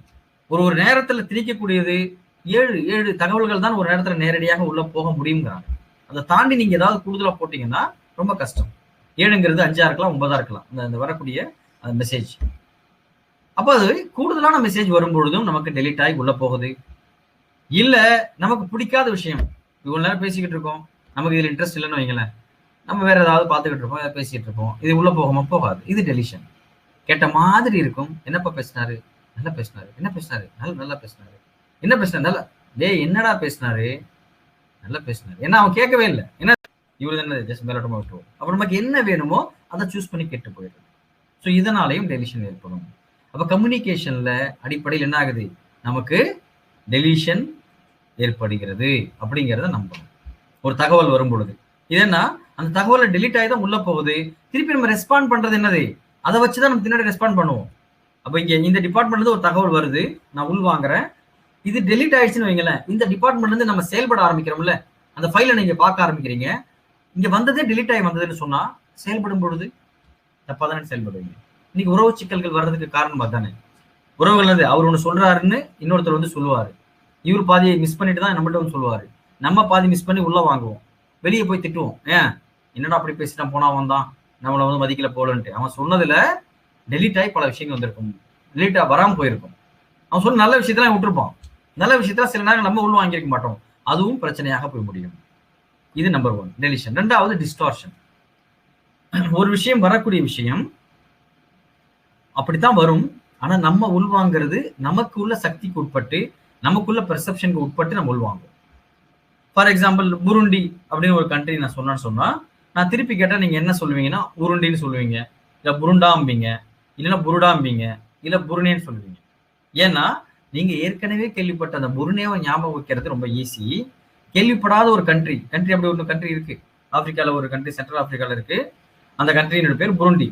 ஒரு நேரத்துல திணிக்கக்கூடியது 7 தகவல்கள் தான் ஒரு நேரத்துல நேரடியாக உள்ள போக முடியுங்கிறாங்க. அதை தாண்டி நீங்க ஏதாவது கூடுதலா போட்டீங்கன்னா ரொம்ப கஷ்டம். 7ங்கிறது 5ஆ இருக்கலாம், 9ஆ இருக்கலாம். இந்த வரக்கூடிய மெசேஜ். அப்ப அது கூடுதலான மெசேஜ் வரும்பொழுதும் நமக்கு டெலிட் ஆகி உள்ள போகுது. இல்ல நமக்கு பிடிக்காத விஷயம், இவ்வளவு நேரம் பேசிக்கிட்டு இருக்கோம், நமக்கு இதுல இன்ட்ரெஸ்ட் இல்லைன்னு வைங்களேன், நம்ம வேற ஏதாவது பார்த்துக்கிட்டு இருப்போம், ஏதாவது பேசிட்டு இருப்போம், இது உள்ள போகாது. இது டெலிஷன். கேட்ட மாதிரி இருக்கும். என்னப்பா பேசினாரு? நல்லா பேசினாரு. என்ன பேசினாரு? நல்லா பேசினாரு. என்ன பேசினாரு? நல்லா. என்னடா பேசினாரு? நல்லா பேசினாரு. ஏன்னா அவன் கேட்கவே இல்லை. என்ன இவரு என்ன ஜஸ்ட் மேலோட்டமா விட்டுருவோம். அப்ப நமக்கு என்ன வேணுமோ அதை சூஸ் பண்ணி கேட்டு போயிடுது. ஸோ இதனாலையும் டெலிஷன் ஏற்படும். அப்ப கம்யூனிகேஷன்ல அடிப்படையில் என்ன ஆகுது? நமக்கு டெலிஷன் ஏற்படுகிறது அப்படிங்கிறத நம்பணும். ஒரு தகவல் வரும் பொழுது இதனா அந்த தகவலை டெலிட் ஆகி தான் உள்ள போகுது. திருப்பி நம்ம ரெஸ்பாண்ட் பண்றது என்னது? அதை வச்சுதான் நம்ம பின்னாடி ரெஸ்பாண்ட் பண்ணுவோம். அப்ப இங்க இந்த டிபார்ட்மெண்ட்ல ஒரு தகவல் வருது, நான் உள் வாங்குறேன், இது டெலிட் ஆயிடுச்சுன்னு வைங்களேன், இந்த டிபார்ட்மெண்ட்ல இருந்து நம்ம செயல்பட ஆரம்பிக்கிறோம்ல, அந்த ஃபைலை நீங்க பார்க்க ஆரம்பிக்கிறீங்க, இங்க வந்ததே டெலிட் ஆகி வந்ததுன்னு சொன்னா செயல்படும் பொழுது தப்பா தானே செயல்படுவீங்க. இன்னைக்கு உறவு சிக்கல்கள் வர்றதுக்கு காரணம் தானே. உறவுகள் அவர் ஒண்ணு சொல்றாருன்னு இன்னொருத்தர் வந்து சொல்லுவாரு, இவர் பாதியை மிஸ் பண்ணிட்டு தான் நம்மகிட்ட வந்து சொல்லுவாரு, நம்ம பாதி மிஸ் பண்ணி உள்ள வாங்குவோம், வெளியே போய் திட்டுவோம், ஏன் என்னடா அப்படி பேசிட்டான், போனா வந்தான், நம்மளை வந்து மதிக்கல போலன்ட்டு. அவன் சொன்னதுல டெலிட் ஆகி பல விஷயங்கள் வந்திருக்கும், டெலிட் வராம போயிருக்கும். அவன் சொன்ன நல்ல விஷயத்தெல்லாம் விட்டுருப்பான், நல்ல விஷயத்துல சில நேரம் நம்ம உள்ள வாங்கியிருக்க மாட்டோம், அதுவும் பிரச்சனையாக போய் முடியும். இது நம்பர் 1 டெலிஷன். 2வது டிஸ்டார்ஷன். ஒரு விஷயம் வரக்கூடிய விஷயம் அப்படித்தான் வரும், ஆனா நம்ம உள்வாங்கிறது நமக்கு உள்ள சக்திக்கு உட்பட்டு, நமக்குள்ள பெர்செப்ஷனுக்கு உட்பட்டு நம்ம உள்வாங்குவோம். ஃபார் எக்ஸாம்பிள் புருண்டி அப்படின்னு ஒரு கண்ட்ரி நான் சொன்னா நான் திருப்பி கேட்டா நீங்க என்ன சொல்லுவீங்கன்னா உருண்டின்னு சொல்லுவீங்க, இல்ல புருண்டாம்பிங்க, இல்லைன்னா புருடாம்பிங்க, இல்ல புருனேன்னு சொல்லுவீங்க. ஏன்னா நீங்க ஏற்கனவே கேள்விப்பட்ட அந்த புருனேவை ஞாபகம் வைக்கிறது ரொம்ப ஈஸி. கேள்விப்படாத ஒரு கண்ட்ரி அப்படி ஒரு கண்ட்ரி இருக்கு, ஆப்பிரிக்கால ஒரு கண்ட்ரி, சென்ட்ரல் ஆப்பிரிக்கால இருக்கு, அந்த கண்ட்ரியோட பேர் புருண்டி.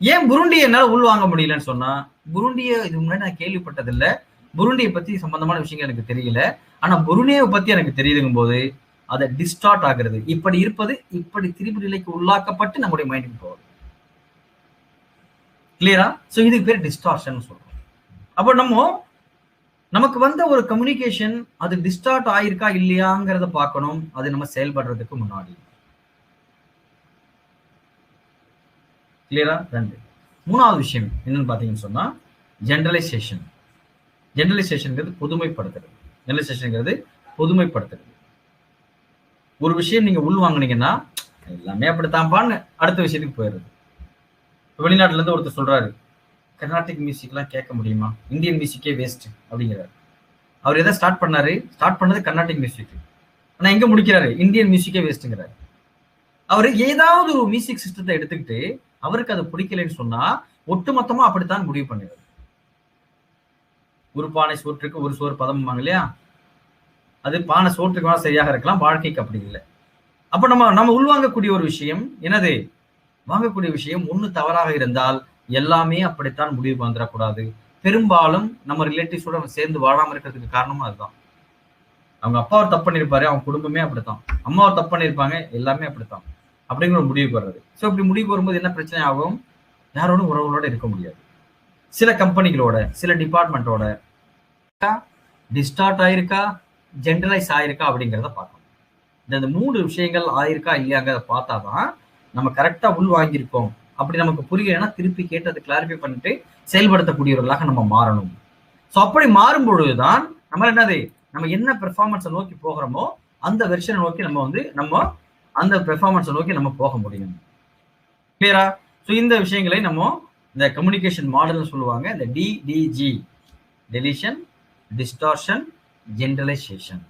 ஏன் புருண்டி என்னால உள்வாங்க முடியலன்னு சொன்னா, புருண்டியை இது முன்னாடி நான் கேள்விப்பட்டதில்லை, புருண்டியை பத்தி சம்பந்தமான விஷயங்கள் எனக்கு தெரியல, ஆனா புருனேவை பத்தி எனக்கு தெரியுதுங்கும் போது அதை டிஸ்டார்ட் ஆகிறது. இப்படி இருப்பது இப்படி திரிபு நிலைக்கு உள்ளாக்கப்பட்டு நம்முடைய மைண்டுக்கு போகுது. கிளியரா? சோ இதுக்கு பேர் டிஸ்டார்ஷன் சொல்றோம். அப்ப நமக்கு வந்த ஒரு கம்யூனிகேஷன் அது டிஸ்டார்ட் ஆயிருக்கா இல்லையாங்கிறத பார்க்கணும், அது நம்ம செயல்படுறதுக்கு முன்னாடி. கிளியரா? 2. 3வது விஷயம் என்னன்னு பாத்தீங்கன்னு சொன்னா ஜெனரலைசேஷன். ஜெனரலைசேஷன்ங்கிறது பொதுமைப்படுத்துறது. ஜெனரலைசேஷன்ங்கிறது பொதுமைப்படுத்துறது. ஒரு விஷயம் நீங்க உள் வாங்கினீங்கன்னா எல்லாமே அப்படித்தான்பான்னு அடுத்த விஷயத்துக்கு போயிடுறது. வெளிநாட்டுல இருந்து ஒருத்தர் சொல்றாரு, கர்நாடிக் மியூசிக் எல்லாம் கேட்க முடியுமா, இந்தியன் மியூசிக்கே வேஸ்ட் அப்படிங்கிறாரு. அவர் எதை ஸ்டார்ட் பண்ணது கர்நாடிக் மியூசிக், ஆனா எங்க முடிக்கிறாரு, இந்தியன் மியூசிக்கே வேஸ்ட்ங்கிறாரு. அவரு ஏதாவது ஒரு மியூசிக் சிஸ்டத்தை எடுத்துக்கிட்டு அவருக்கு அது பிடிக்கலன்னு சொன்னா ஒட்டுமொத்தமா அப்படித்தான் முடிவு பண்ணிடுறாரு. ஒரு பானை சோற்றுக்கு ஒரு சோறு பதம்பாங்க இல்லையா, அது பானை சோற்றுக்கு வேணா சரியாக இருக்கலாம், வாழ்க்கைக்கு அப்படி இல்லை. அப்ப நம்ம உள்வாங்கக்கூடிய ஒரு விஷயம் என்னது, வாங்கக்கூடிய விஷயம் ஒண்ணு தவறாக இருந்தால் எல்லாமே அப்படித்தான் முடிவு வந்துடக்கூடாது. பெரும்பாலும் நம்ம ரிலேட்டிவ்ஸோட சேர்ந்து வாழாம இருக்கிறதுக்கு காரணமும் அதுதான். அவங்க அப்பா ஒரு தப்பு பண்ணிருப்பாரு, அவங்க குடும்பமே அப்படித்தான், அம்மா ஒரு தப்பு பண்ணிருப்பாங்க, எல்லாமே அப்படித்தான் அப்படிங்கிற ஒரு முடிவுக்கு வர்றது. ஸோ இப்படி முடிவுக்கு வரும்போது என்ன பிரச்சனை ஆகும், யாரோடும் உறவுகளோட இருக்க முடியாது. சில கம்பெனிகளோட, சில டிபார்ட்மெண்ட்டோட டிஸ்டார்ட் ஆயிருக்கா, ஜென்ரலைஸ் ஆயிருக்கா அப்படிங்கிறத பார்க்கணும். இந்த 3 விஷயங்கள் ஆயிருக்கா இல்லையாங்கிறத பார்த்தாதான் நம்ம கரெக்டா உள் வாங்கியிருக்கோம். அப்படி நமக்கு புரியலைன்னா திருப்பி கேட்டு அதை கிளாரிஃபை பண்ணிட்டு செயல்படுத்தக்கூடியவர்களாக நம்ம மாறணும். ஸோ அப்படி மாறும் பொழுதுதான் நம்ம என்னது, நம்ம என்ன பெர்ஃபார்மன்ஸை நோக்கி போகிறோமோ அந்த வெர்ஷனை நோக்கி நம்ம அந்த பெர்ஃபார்மன்ஸை நோக்கி நம்ம போக முடியும். கிளியரா? ஸோ இந்த விஷயங்களை நம்ம இந்த கம்யூனிகேஷன் மாடல்னு சொல்லுவாங்க, இந்த DDG, டெலிஷன், டிஸ்டார்ஷன், ஜெனரலைசேஷன்.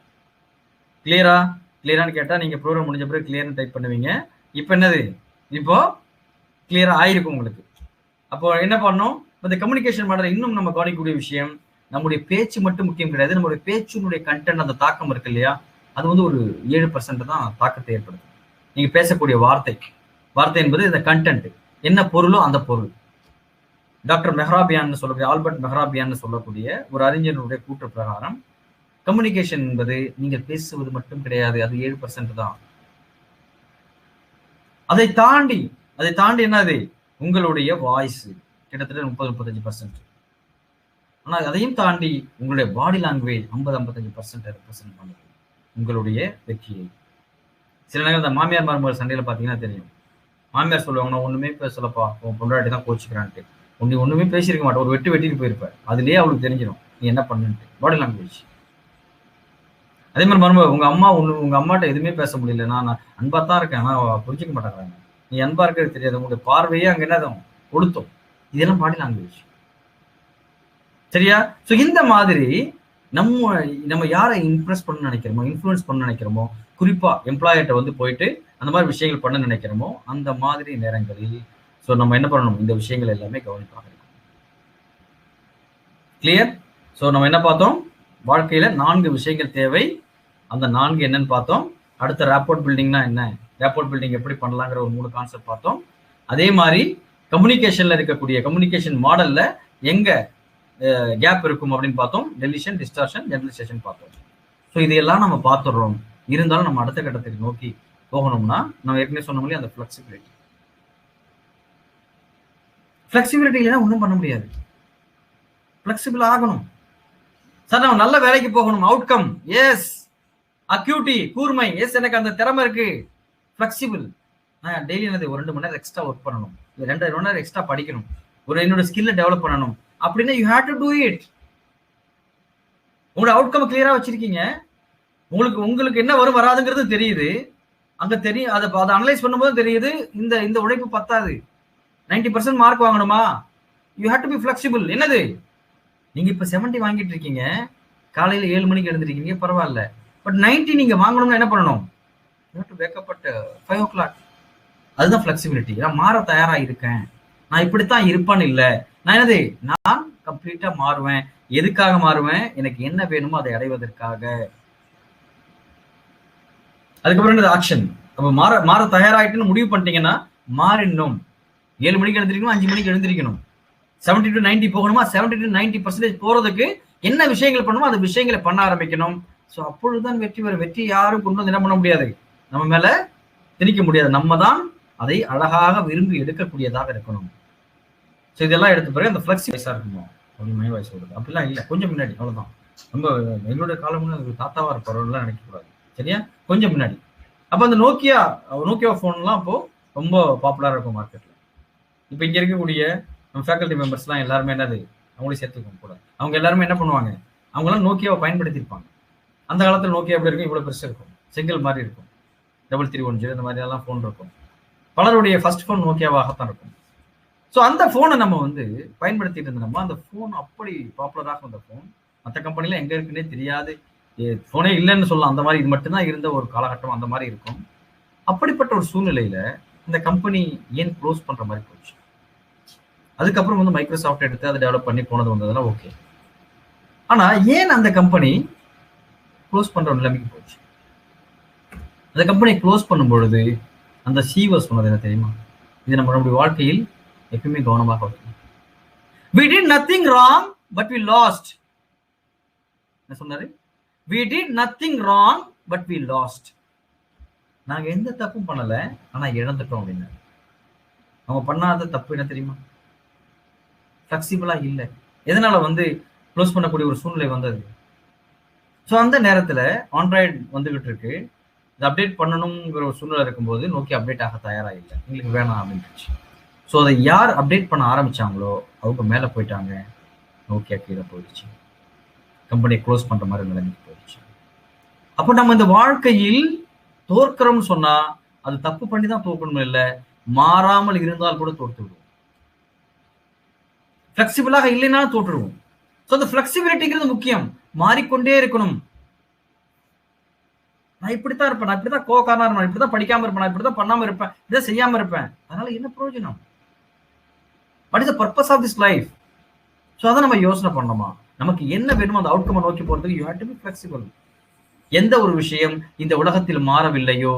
கிளியரான்னு கேட்டா நீங்க ப்ரோக்ராம் முடிஞ்ச பிறகு கிளியர்னு டைப் பண்ணுவீங்க. இப்போ என்னது, இப்போ கிளியரா ஆயிருக்கும் உங்களுக்கு. அப்போ என்ன பண்ணணும், இந்த கம்யூனிகேஷன் மாடல் இன்னும் நம்ம கவனிக்கக்கூடிய விஷயம், நம்முடைய பேச்சு மட்டும் முக்கியம் கிடையாது, நம்மளுடைய பேச்சினுடைய கண்டென்ட், அந்த தாக்கம் இருக்கு இல்லையா, அது வந்து ஒரு 7% தான் தாக்கத்தை ஏற்படுத்தும். நீங்க பேசக்கூடிய வார்த்தை என்பது இந்த கண்டென்ட். என்ன பொருளோ அந்த பொருள். டாக்டர் மெஹ்ராபியான் சொல்லக்கூடிய ஆல்பர்ட் மெஹ்ராபியான் சொல்லக்கூடிய ஒரு அறிஞருடைய கூற்று பிரகாரம் கம்யூனிகேஷன் என்பது நீங்கள் பேசுவது மட்டும் கிடையாது, அது 7% தான். அதை தாண்டி என்னது, உங்களுடைய வாய்ஸ் கிட்டத்தட்ட 30-35%. ஆனா அதையும் தாண்டி உங்களுடைய பாடி லாங்குவேஜ் 50-55% ரெப்ரசென்ட் பண்ணுது உங்களுடைய வெற்றியை. சில நேரம் இந்த மாமியார் மருமகள் சண்டையில பாத்தீங்கன்னா தெரியும். மாமியார் சொல்லுவாங்க, நான் ஒண்ணுமே பேசலப்பா, உன் பொண்டாட்டி தான் கோச்சுக்கிறான்ட்டு. ஒண்ணுமே பேசியிருக்க மாட்டேன், ஒரு வெட்டிட்டு போயிருப்பேன். அதுலயே அவளுக்கு தெரிஞ்சிடும் நீ என்ன பண்ணுன்ட்டு. Body language. அதே மாதிரி மருமகள், உங்க அம்மாட்ட எதுவுமே பேச முடியல, நான் அன்பா தான் இருக்கேன், ஆனா புரிஞ்சுக்க மாட்டாங்க. நீ அன்பா இருக்கிறது தெரியாது, உங்களுடைய பார்வையே அங்க என்னதும் கொடுத்தோம். இதெல்லாம் பாடி லாங்குவேஜ். சரியா? சோ இந்த மாதிரி நம்ம யாரை இம்ப்ரெஸ் பண்ண நினைக்கிறோமோ, இன்ஃப்ளூயன்ஸ் பண்ண நினைக்கிறோமோ, குறிப்பா எம்ப்ளாயர்ட்ட வந்து போயிட்டு அந்த மாதிரி விஷயங்கள் பண்ண நினைக்கிறோமோ, அந்த மாதிரி நேரங்களில் சோ நம்ம என்ன பண்ணணும், இந்த விஷயங்கள் எல்லாமே கவனிப்பாக இருக்கும். கிளியர்? சோ நம்ம என்ன பார்த்தோம், வாழ்க்கையில 4 விஷயங்கள் தேவை. அந்த 4 என்னன்னு பார்த்தோம். அடுத்த ரேப்போர்ட் பில்டிங்னா என்ன, ரேப்போர்ட் பில்டிங் எப்படி பண்ணலாங்கிற ஒரு 3 கான்செப்ட் பார்த்தோம். அதே மாதிரி கம்யூனிகேஷன்ல இருக்கக்கூடிய கம்யூனிகேஷன் மாடல்ல எங்க கேப் இருக்கும் அப்படின்னு பார்த்தோம். டெலிஷன், டிஸ்டார்ஷன், ஜெனரலைசேஷன் பார்த்தோம். ஸோ இதையெல்லாம் நம்ம பார்த்துடுறோம். இருந்தாலும் நம்ம அடுத்த கட்டத்துக்கு நோக்கி போகணும்னா நம்ம ஏற்கனவே சொன்ன மாதிரி அந்த ஃபிளெக்சிபிலிட்டி இல்லைன்னா ஒன்றும் பண்ண முடியாது. ஃபிளெக்சிபிள் ஆகணும் சார். நம்ம நல்ல வேலைக்கு போகணும். அவுட்கம் எஸ், அக்யூட்டி கூர்மை எஸ், எனக்கு அந்த திறமை இருக்கு. ஃபிளெக்சிபிள், நான் டெய்லி என்னது ஒரு 2 மணி நேரம் எக்ஸ்ட்ரா ஒர்க் பண்ணணும், 2 மணி நேரம் எக்ஸ்ட்ரா படிக்கணும், என்னோட ஸ்கில்லை டெவலப் பண்ணணும் அப்படின்னா you have to do it. உங்களோட அவுட்கம் கிளியரா வச்சிருக்கீங்க. உங்களுக்கு என்ன வரும் வராதுங்கிறது தெரியுது. அங்க தெரியும், அதை அனலைஸ் பண்ணும்போது தெரியுது இந்த உழைப்பு பத்தாது. 90% மார்க் வாங்கணுமா, you have to be flexible. என்னது, நீங்க இப்ப 70 வாங்கிட்டு இருக்கீங்க, காலையில 7 மணிக்கு எழுந்திருக்கீங்க, பரவாயில்ல. பட் 90 நீங்க வாங்கணும்னா என்ன பண்ணணும், you have to wake up at 5 o'clock. அதுதான் ஃபிளெக்சிபிலிட்டி. நான் மாற தயாரா இருக்கேன், நான் இப்படித்தான் இருப்பான்னு இல்லை, நான் கம்ப்ளீட்டா மாறுவேன். எதுக்காக மாறுவேன், எனக்கு என்ன வேணுமோ அதை அடைவதற்காக. அதுக்கப்புறம் ஆக்ஷன். நம்ம மாற தயாராயிட்டுன்னு முடிவு பண்ணிட்டீங்கன்னா மாறிடணும். 7 மணிக்கு எழுந்திருக்கணும், 5 மணிக்கு எழுந்திருக்கணும். 70 to 90 போகணுமா, 70 to 90% போறதுக்கு என்ன விஷயங்கள் பண்ணணுமோ அந்த விஷயங்களை பண்ண ஆரம்பிக்கணும். ஸோ அப்பொழுதுதான் வெற்றி வரும். வெற்றி யாரும் கொண்டு வந்து என்ன பண்ண முடியாது, நம்ம மேல திணிக்க முடியாது. நம்ம தான் அதை அழகாக விரும்பி எடுக்கக்கூடியதாக இருக்கணும். ஸோ இதெல்லாம் எடுத்த பிறகு அந்த ஃபிளெக்சிபிளைஸா இருக்குமோ அப்படின்னு மை வாய்ஸ் சொல்றது. அப்படிலாம் இல்லை, கொஞ்சம் முன்னாடி, அவ்வளவுதான். ரொம்ப எங்களோட காலம் தாத்தாவா இருப்பாரெல்லாம் நினைக்கக்கூடாது. சரியா? கொஞ்சம் முன்னாடி. அப்ப அந்த நோக்கியா போன்லாம் அப்போ ரொம்ப பாப்புலரா இருக்கும் மார்க்கெட்ல. இப்போ இங்க இருக்கக்கூடிய நம்ம ஃபேக்கல்டி மெம்பர்ஸ்லாம் எல்லாருமே என்னது, அவங்களே சேர்த்துக்கோங்க கூட. அவங்க எல்லாருமே என்ன பண்ணுவாங்க, அவங்களாம் நோக்கியாவை பயன்படுத்தியிருப்பாங்க. அந்த காலத்துல நோக்கியா எப்படி இருக்கும், இவ்வளவு பெருசு இருக்கும், செங்கல் மாதிரி இருக்கும், 3310 இந்த மாதிரி எல்லாம் ஃபோன் இருக்கும். பலருடைய ஃபர்ஸ்ட் ஃபோன் நோக்கியாவாகத்தான் இருக்கும். ஸோ அந்த ஃபோனை நம்ம பயன்படுத்திட்டு இருந்தோம்னா அந்த ஃபோன் அப்படி பாப்புலராக அந்த ஃபோன் மற்ற கம்பெனிலாம் எங்க இருக்குன்னே தெரியாது, ஃபோனே இல்லைன்னு சொல்லலாம். அந்த மாதிரி இது மட்டும்தான் இருந்த ஒரு காலகட்டம் அந்த மாதிரி இருக்கும். அப்படிப்பட்ட ஒரு சூழ்நிலையில இந்த கம்பெனி ஏன் க்ளோஸ் பண்ற மாதிரி போச்சு. அதுக்கப்புறம் மைக்ரோசாஃப்ட் எடுத்து அதை டெவலப் பண்ணி போனது வந்ததெல்லாம் ஓகே. ஆனா ஏன் அந்த கம்பெனி க்ளோஸ் பண்ற நிலைமைக்கு போச்சு? அந்த கம்பெனி க்ளோஸ் பண்ணும் பொழுது அந்த CEO சொன்னது என்ன தெரியுமா, இது நம்மளுடைய வாழ்க்கையில் எப்பயுமே கவனமாக இருக்கணும். We did nothing wrong but we lost. என்ன சொன்னாரு? We did nothing wrong but we lost. நாங்க எந்த தப்பும் பண்ணல, ஆனா இழந்துட்டோம் அப்படின்னு. அவங்க பண்ணாத தப்பு என்ன தெரியுமா, ஃபிளெக்சிபிளா இல்லை. எதனால க்ளோஸ் பண்ணக்கூடிய ஒரு சூழ்நிலை வந்தது. ஸோ அந்த நேரத்துல ஆண்ட்ராய்டு வந்துகிட்டு இருக்கு, இது அப்டேட் பண்ணணுங்கிற ஒரு சூழ்நிலை இருக்கும்போது நோக்கி அப்டேட் ஆக தயாரா இல்லை, எங்களுக்கு வேணாம் அப்படின்ட்டு. ஸோ அதை யார் அப்டேட் பண்ண ஆரம்பிச்சாங்களோ அவங்க மேல போயிட்டாங்க, நோக்கியா கீழே போயிடுச்சு, கம்பெனியை க்ளோஸ் பண்ற மாதிரி நிலைமைக்கு போயிடுச்சு. அப்போ நம்ம இந்த வாழ்க்கையில் தோற்கிறோம்னு சொன்னா அது தப்பு பண்ணி தான் தோற்கணும் இல்லை, மாறாமல் இருந்தால் கூட தோற்று விடுவோம். ஃபிளெக்சிபிளாக இல்லைன்னா தோற்றுடுவோம். ஸோ அந்த ஃபிளெக்சிபிலிட்டிங்கிறது முக்கியம். மாறிக்கொண்டே இருக்கணும். நான் இப்படித்தான் இருப்பேன், நான் இப்படித்தான் கோக்காரனா இருப்பேன், இப்படித்தான் படிக்காம இருப்பேன், நான் இப்படித்தான் பண்ணாம இருப்பேன், இப்படிதான் செய்யாம இருப்பேன், அதனால என்ன பிரயோஜனம்? What is the purpose of this life? So அதை நம்ம யோசனை பண்ணணுமா, நமக்கு என்ன வேணுமோ அந்த அவுட்கமை நோக்கி போறதுக்கு you have to be flexible. எந்த ஒரு விஷயம் இந்த உலகத்தில் மாறவில்லையோ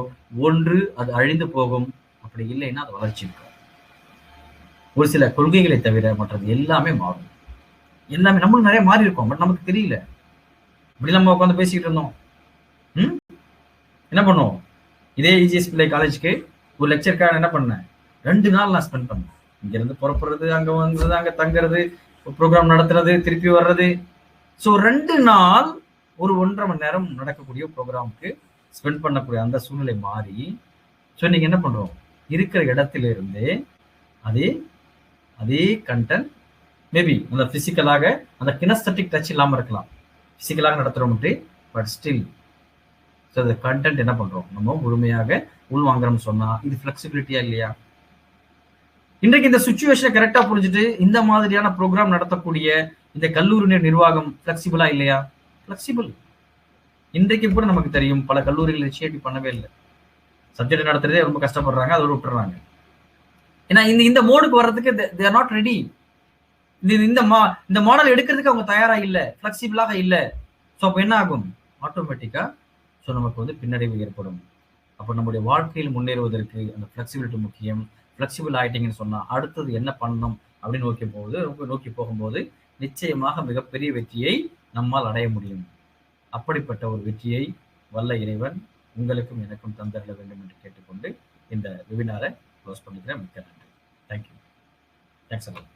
ஒன்று அது அழிந்து போகும், அப்படி இல்லைன்னா அது வளர்ச்சி இருக்கும். ஒரு சில கொள்கைகளை தவிர மற்றது எல்லாமே மாறும். எல்லாமே நம்மளும் நிறைய மாறி இருக்கோம், பட் நமக்கு தெரியல. இப்படி நம்ம உட்காந்து பேசிக்கிட்டு இருந்தோம். என்ன பண்ணுவோம்? இதே இஜிஎஸ் பிள்ளை காலேஜுக்கு ஒரு லெக்சருக்காக என்ன பண்ணேன், 2 நாள் நான் ஸ்பெண்ட் பண்ணேன். இங்க இருந்து புறப்படுறது, அங்க வந்தது, அங்க தங்குறது, ப்ரோக்ராம் நடத்துறது, திருப்பி வர்றது. ஸோ 2 நாள் ஒரு 1.5 மணி நேரம் நடக்கக்கூடிய ப்ரோக்ராமுக்கு ஸ்பெண்ட் பண்ணக்கூடிய அந்த சூழ்நிலை மாறி, ஸோ இன்னைக்கு என்ன பண்றோம், இருக்கிற இடத்துல இருந்தே அதே அதே கண்டென்ட், மேபி அந்த பிசிக்கலாக அந்த கினஸ்தட்டிக் டச் இல்லாம இருக்கலாம், பிசிக்கலாக நடத்துறோம், பட் ஸ்டில் ஸோ அந்த கண்டென்ட் என்ன பண்றோம், நம்ம முழுமையாக உள்வாங்குறோம்னு சொன்னா இது ஃபிளெக்சிபிலிட்டியா இல்லையா? இன்றைக்கு இந்த சுச்சுவேஷனை கரெக்டா புரிஞ்சுட்டு இந்த மாதிரியான ப்ரோக்ராம் நடத்தக்கூடிய இந்த கல்லூரி நிர்வாகம் ஃபிளெக்சிபிளா இல்லையா? ஃபிளெக்சிபிள். இன்றைக்கு கூட நமக்கு தெரியும் பல கல்லூரிகள் இனிஷியேட்டிவ் பண்ணவே இல்லை, சப்ஜெக்ட் நடத்துறதே ரொம்ப கஷ்டப்படுறாங்க, அதோட விட்டுறாங்க. ஏன்னா இந்த மோடுக்கு வர்றதுக்கு தே ஆர் நாட் ரெடி. இந்த மாடல் எடுக்கிறதுக்கு அவங்க தயாரா இல்லை, ஃபிளெக்சிபிளாக இல்லை. ஸோ அப்போ என்ன ஆகும், ஆட்டோமேட்டிக்கா ஸோ நமக்கு வந்து பின்னடைவு ஏற்படும். அப்போ நம்முடைய வாழ்க்கையில் முன்னேறுவதற்கு அந்த ஃபிளெக்சிபிலிட்டி முக்கியம். ஃபிளெக்சிபிள் ஆயிட்டீங்கன்னு சொன்னா அடுத்தது என்ன பண்ணணும் அப்படின்னு நோக்கி போகும்போது நிச்சயமாக மிகப்பெரிய வெற்றியை நம்மால் அடைய முடியும். அப்படிப்பட்ட ஒரு வெற்றியை வல்ல இறைவன் உங்களுக்கும் எனக்கும் தந்தரல வேண்டும் என்று கேட்டுக்கொண்டு இந்த வெபினாரை க்ளோஸ் பண்ணிக்கிறேன். மிக்க நன்றி. தேங்க்யூ. தேங்க்ஸ் அல்லாஹ்.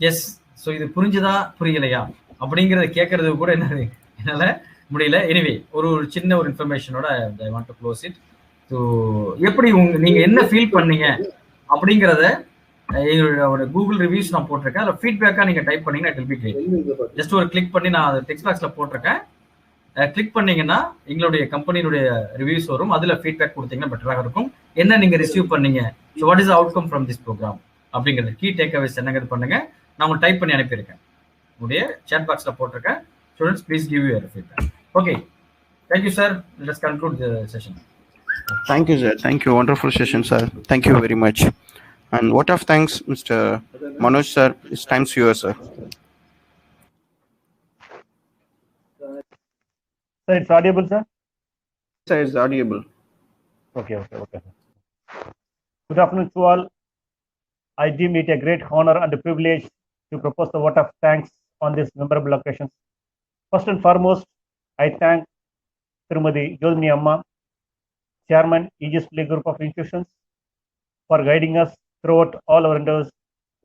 எஸ், ஸோ இது புரிஞ்சுதா புரியலையா அப்படிங்கிறத கேட்கறது கூட என்னால முடியல. எனிவே ஒரு சின்ன ஒரு இன்ஃபர்மேஷனோட I want to close it. So எப்படி நீங்க என்ன ஃபீல் பண்ணீங்க அப்படிங்கிறத ஒரு கூகுள் ரிவ்யூஸ் நான் போட்டிருக்கேன், அதில் ஃபீட்பேக்காக நீங்கள் டைப் பண்ணீங்கன்னா it will be great. Just ஒரு கிளிக் பண்ணி நான் அதை டெக்ஸ்ட் பாக்ஸில் போட்டிருக்கேன், கிளிக் பண்ணீங்கன்னா எங்களுடைய கம்பெனியுடைய ரிவ்யூஸ் வரும், அதில் ஃபீட்பேக் கொடுத்தீங்கன்னா பெட்டராக இருக்கும். என்ன நீங்கள் ரிசீவ் பண்ணீங்க, so what is outcome from this program அப்படிங்கிறது கீ டேக்அவேஸ் என்னங்கிறது பண்ணுங்க. நான் உங்களுக்கு டைப் பண்ணி அனுப்பியிருக்கேன், உங்களுடைய சேட் பாக்ஸில் போட்டிருக்கேன். Students please give you your feedback. Okay, thank you sir. Let's conclude the session. Thank you, sir. Thank you. Wonderful session, sir. Thank you very much. And what of thanks, Mr. Manoj, sir. It's time to you, sir. Sir, it's audible, sir? Sir, it's audible. Okay. Good afternoon to all. I deem it a great honor and a privilege to propose the vote of thanks on this memorable occasion. First and foremost, I thank Srimati Jodhini Amma, Chairman, Aegis Play Group of Institutions, for guiding us throughout all our endeavors.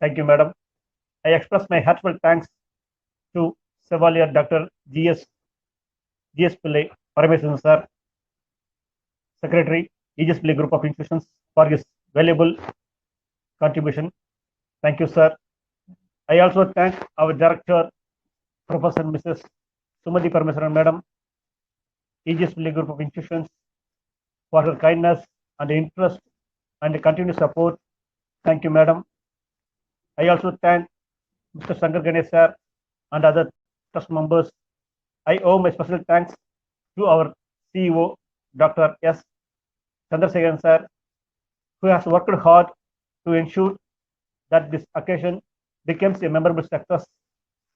Thank you, Madam. I express my heartfelt thanks to Chevalier Dr. G.S. Pillai Parameswaran Sir, Secretary, Aegis Play Group of Institutions, for his valuable contribution. Thank you, sir. I also thank our Director, Professor Mrs. Sumati Parameswaran Madam, Aegis Play Group of Institutions, for her kindness and interest and continued support. Thank you, Madam. I also thank Mr. Shankar Ganesh Sir and other trust members. I owe my special thanks to our CEO, Dr. S. Chandrasekharan Sir, who has worked hard to ensure that this occasion becomes a memorable success.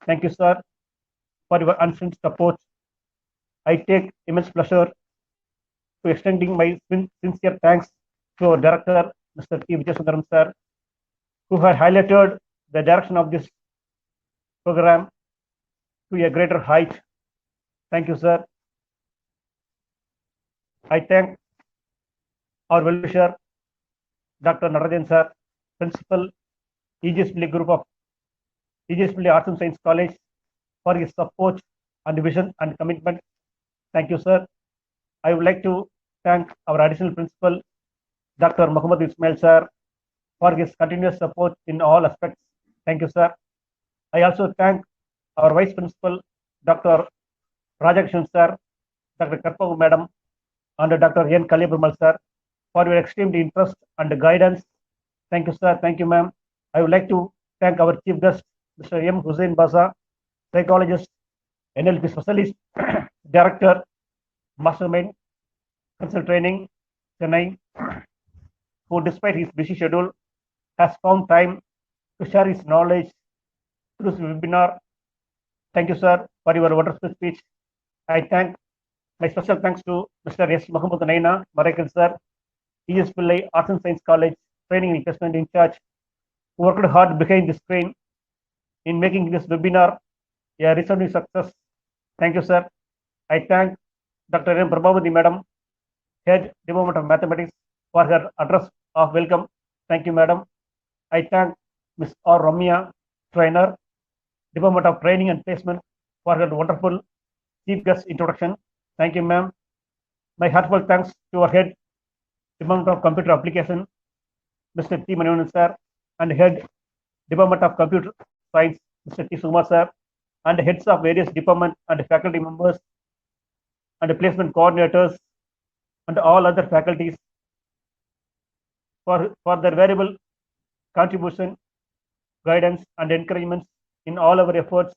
Thank you, sir, for your unstinted support. I take immense pleasure to extending my sincere thanks to our director, Mr. T. Vijayasundaram Sir, who had highlighted the direction of this program to a greater height. Thank you, sir. I thank our well-wisher, Dr. Narajan Sir, Principal, Aegis Play Group of Aegis Play Arts and Science College, for his support and vision and commitment. Thank you, sir. I would like to thank our additional principal, Dr. Muhammad Ismail Sir, for his continuous support in all aspects. Thank you, sir. I also thank our vice principal, Dr. Rajakshan Sir, Dr. Karpavu Madam, and Dr. N. Kalyaperumal Sir, for your extreme interest and guidance. Thank you, sir. Thank you, ma'am. I would like to thank our chief guest, Mr. M. Hussain Basha, psychologist, NLP specialist, director, mastermind, consult training, Chennai, who despite his busy schedule has found time to share his knowledge through this webinar. Thank you, sir, for your wonderful speech. I thank my special thanks to Mr. S. Muhammad Naina Maraikal Sir, E.S. Pillai Arts and Science College, Training and Placement in Charge, who worked hard behind the screen in making this webinar a resounding success. Thank you, sir. I thank Dr. M. Prabhavati Madam, Head Department of Mathematics, for her address of welcome. Thank you, Madam. I thank Ms. R. Ramya, Trainer, Department of Training and Placement, for her wonderful chief guest introduction. Thank you, ma'am. My heartfelt thanks to our Head Department of Computer Application, Mr. T. Manivanan, sir, and Head Department of Computer Science, Mr. T. Sumar, sir, and heads of various department and faculty members and placement coordinators and all other faculties for their valuable contribution, guidance, and encouragement in all our efforts.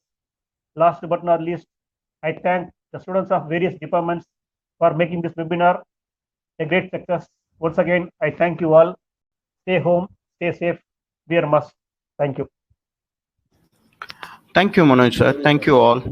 Last but not least, I thank the students of various departments for making this webinar a great success. Once again, I thank you all. Stay home, stay safe, wear mask. Thank you. Thank you, Manoj sir. Thank you all.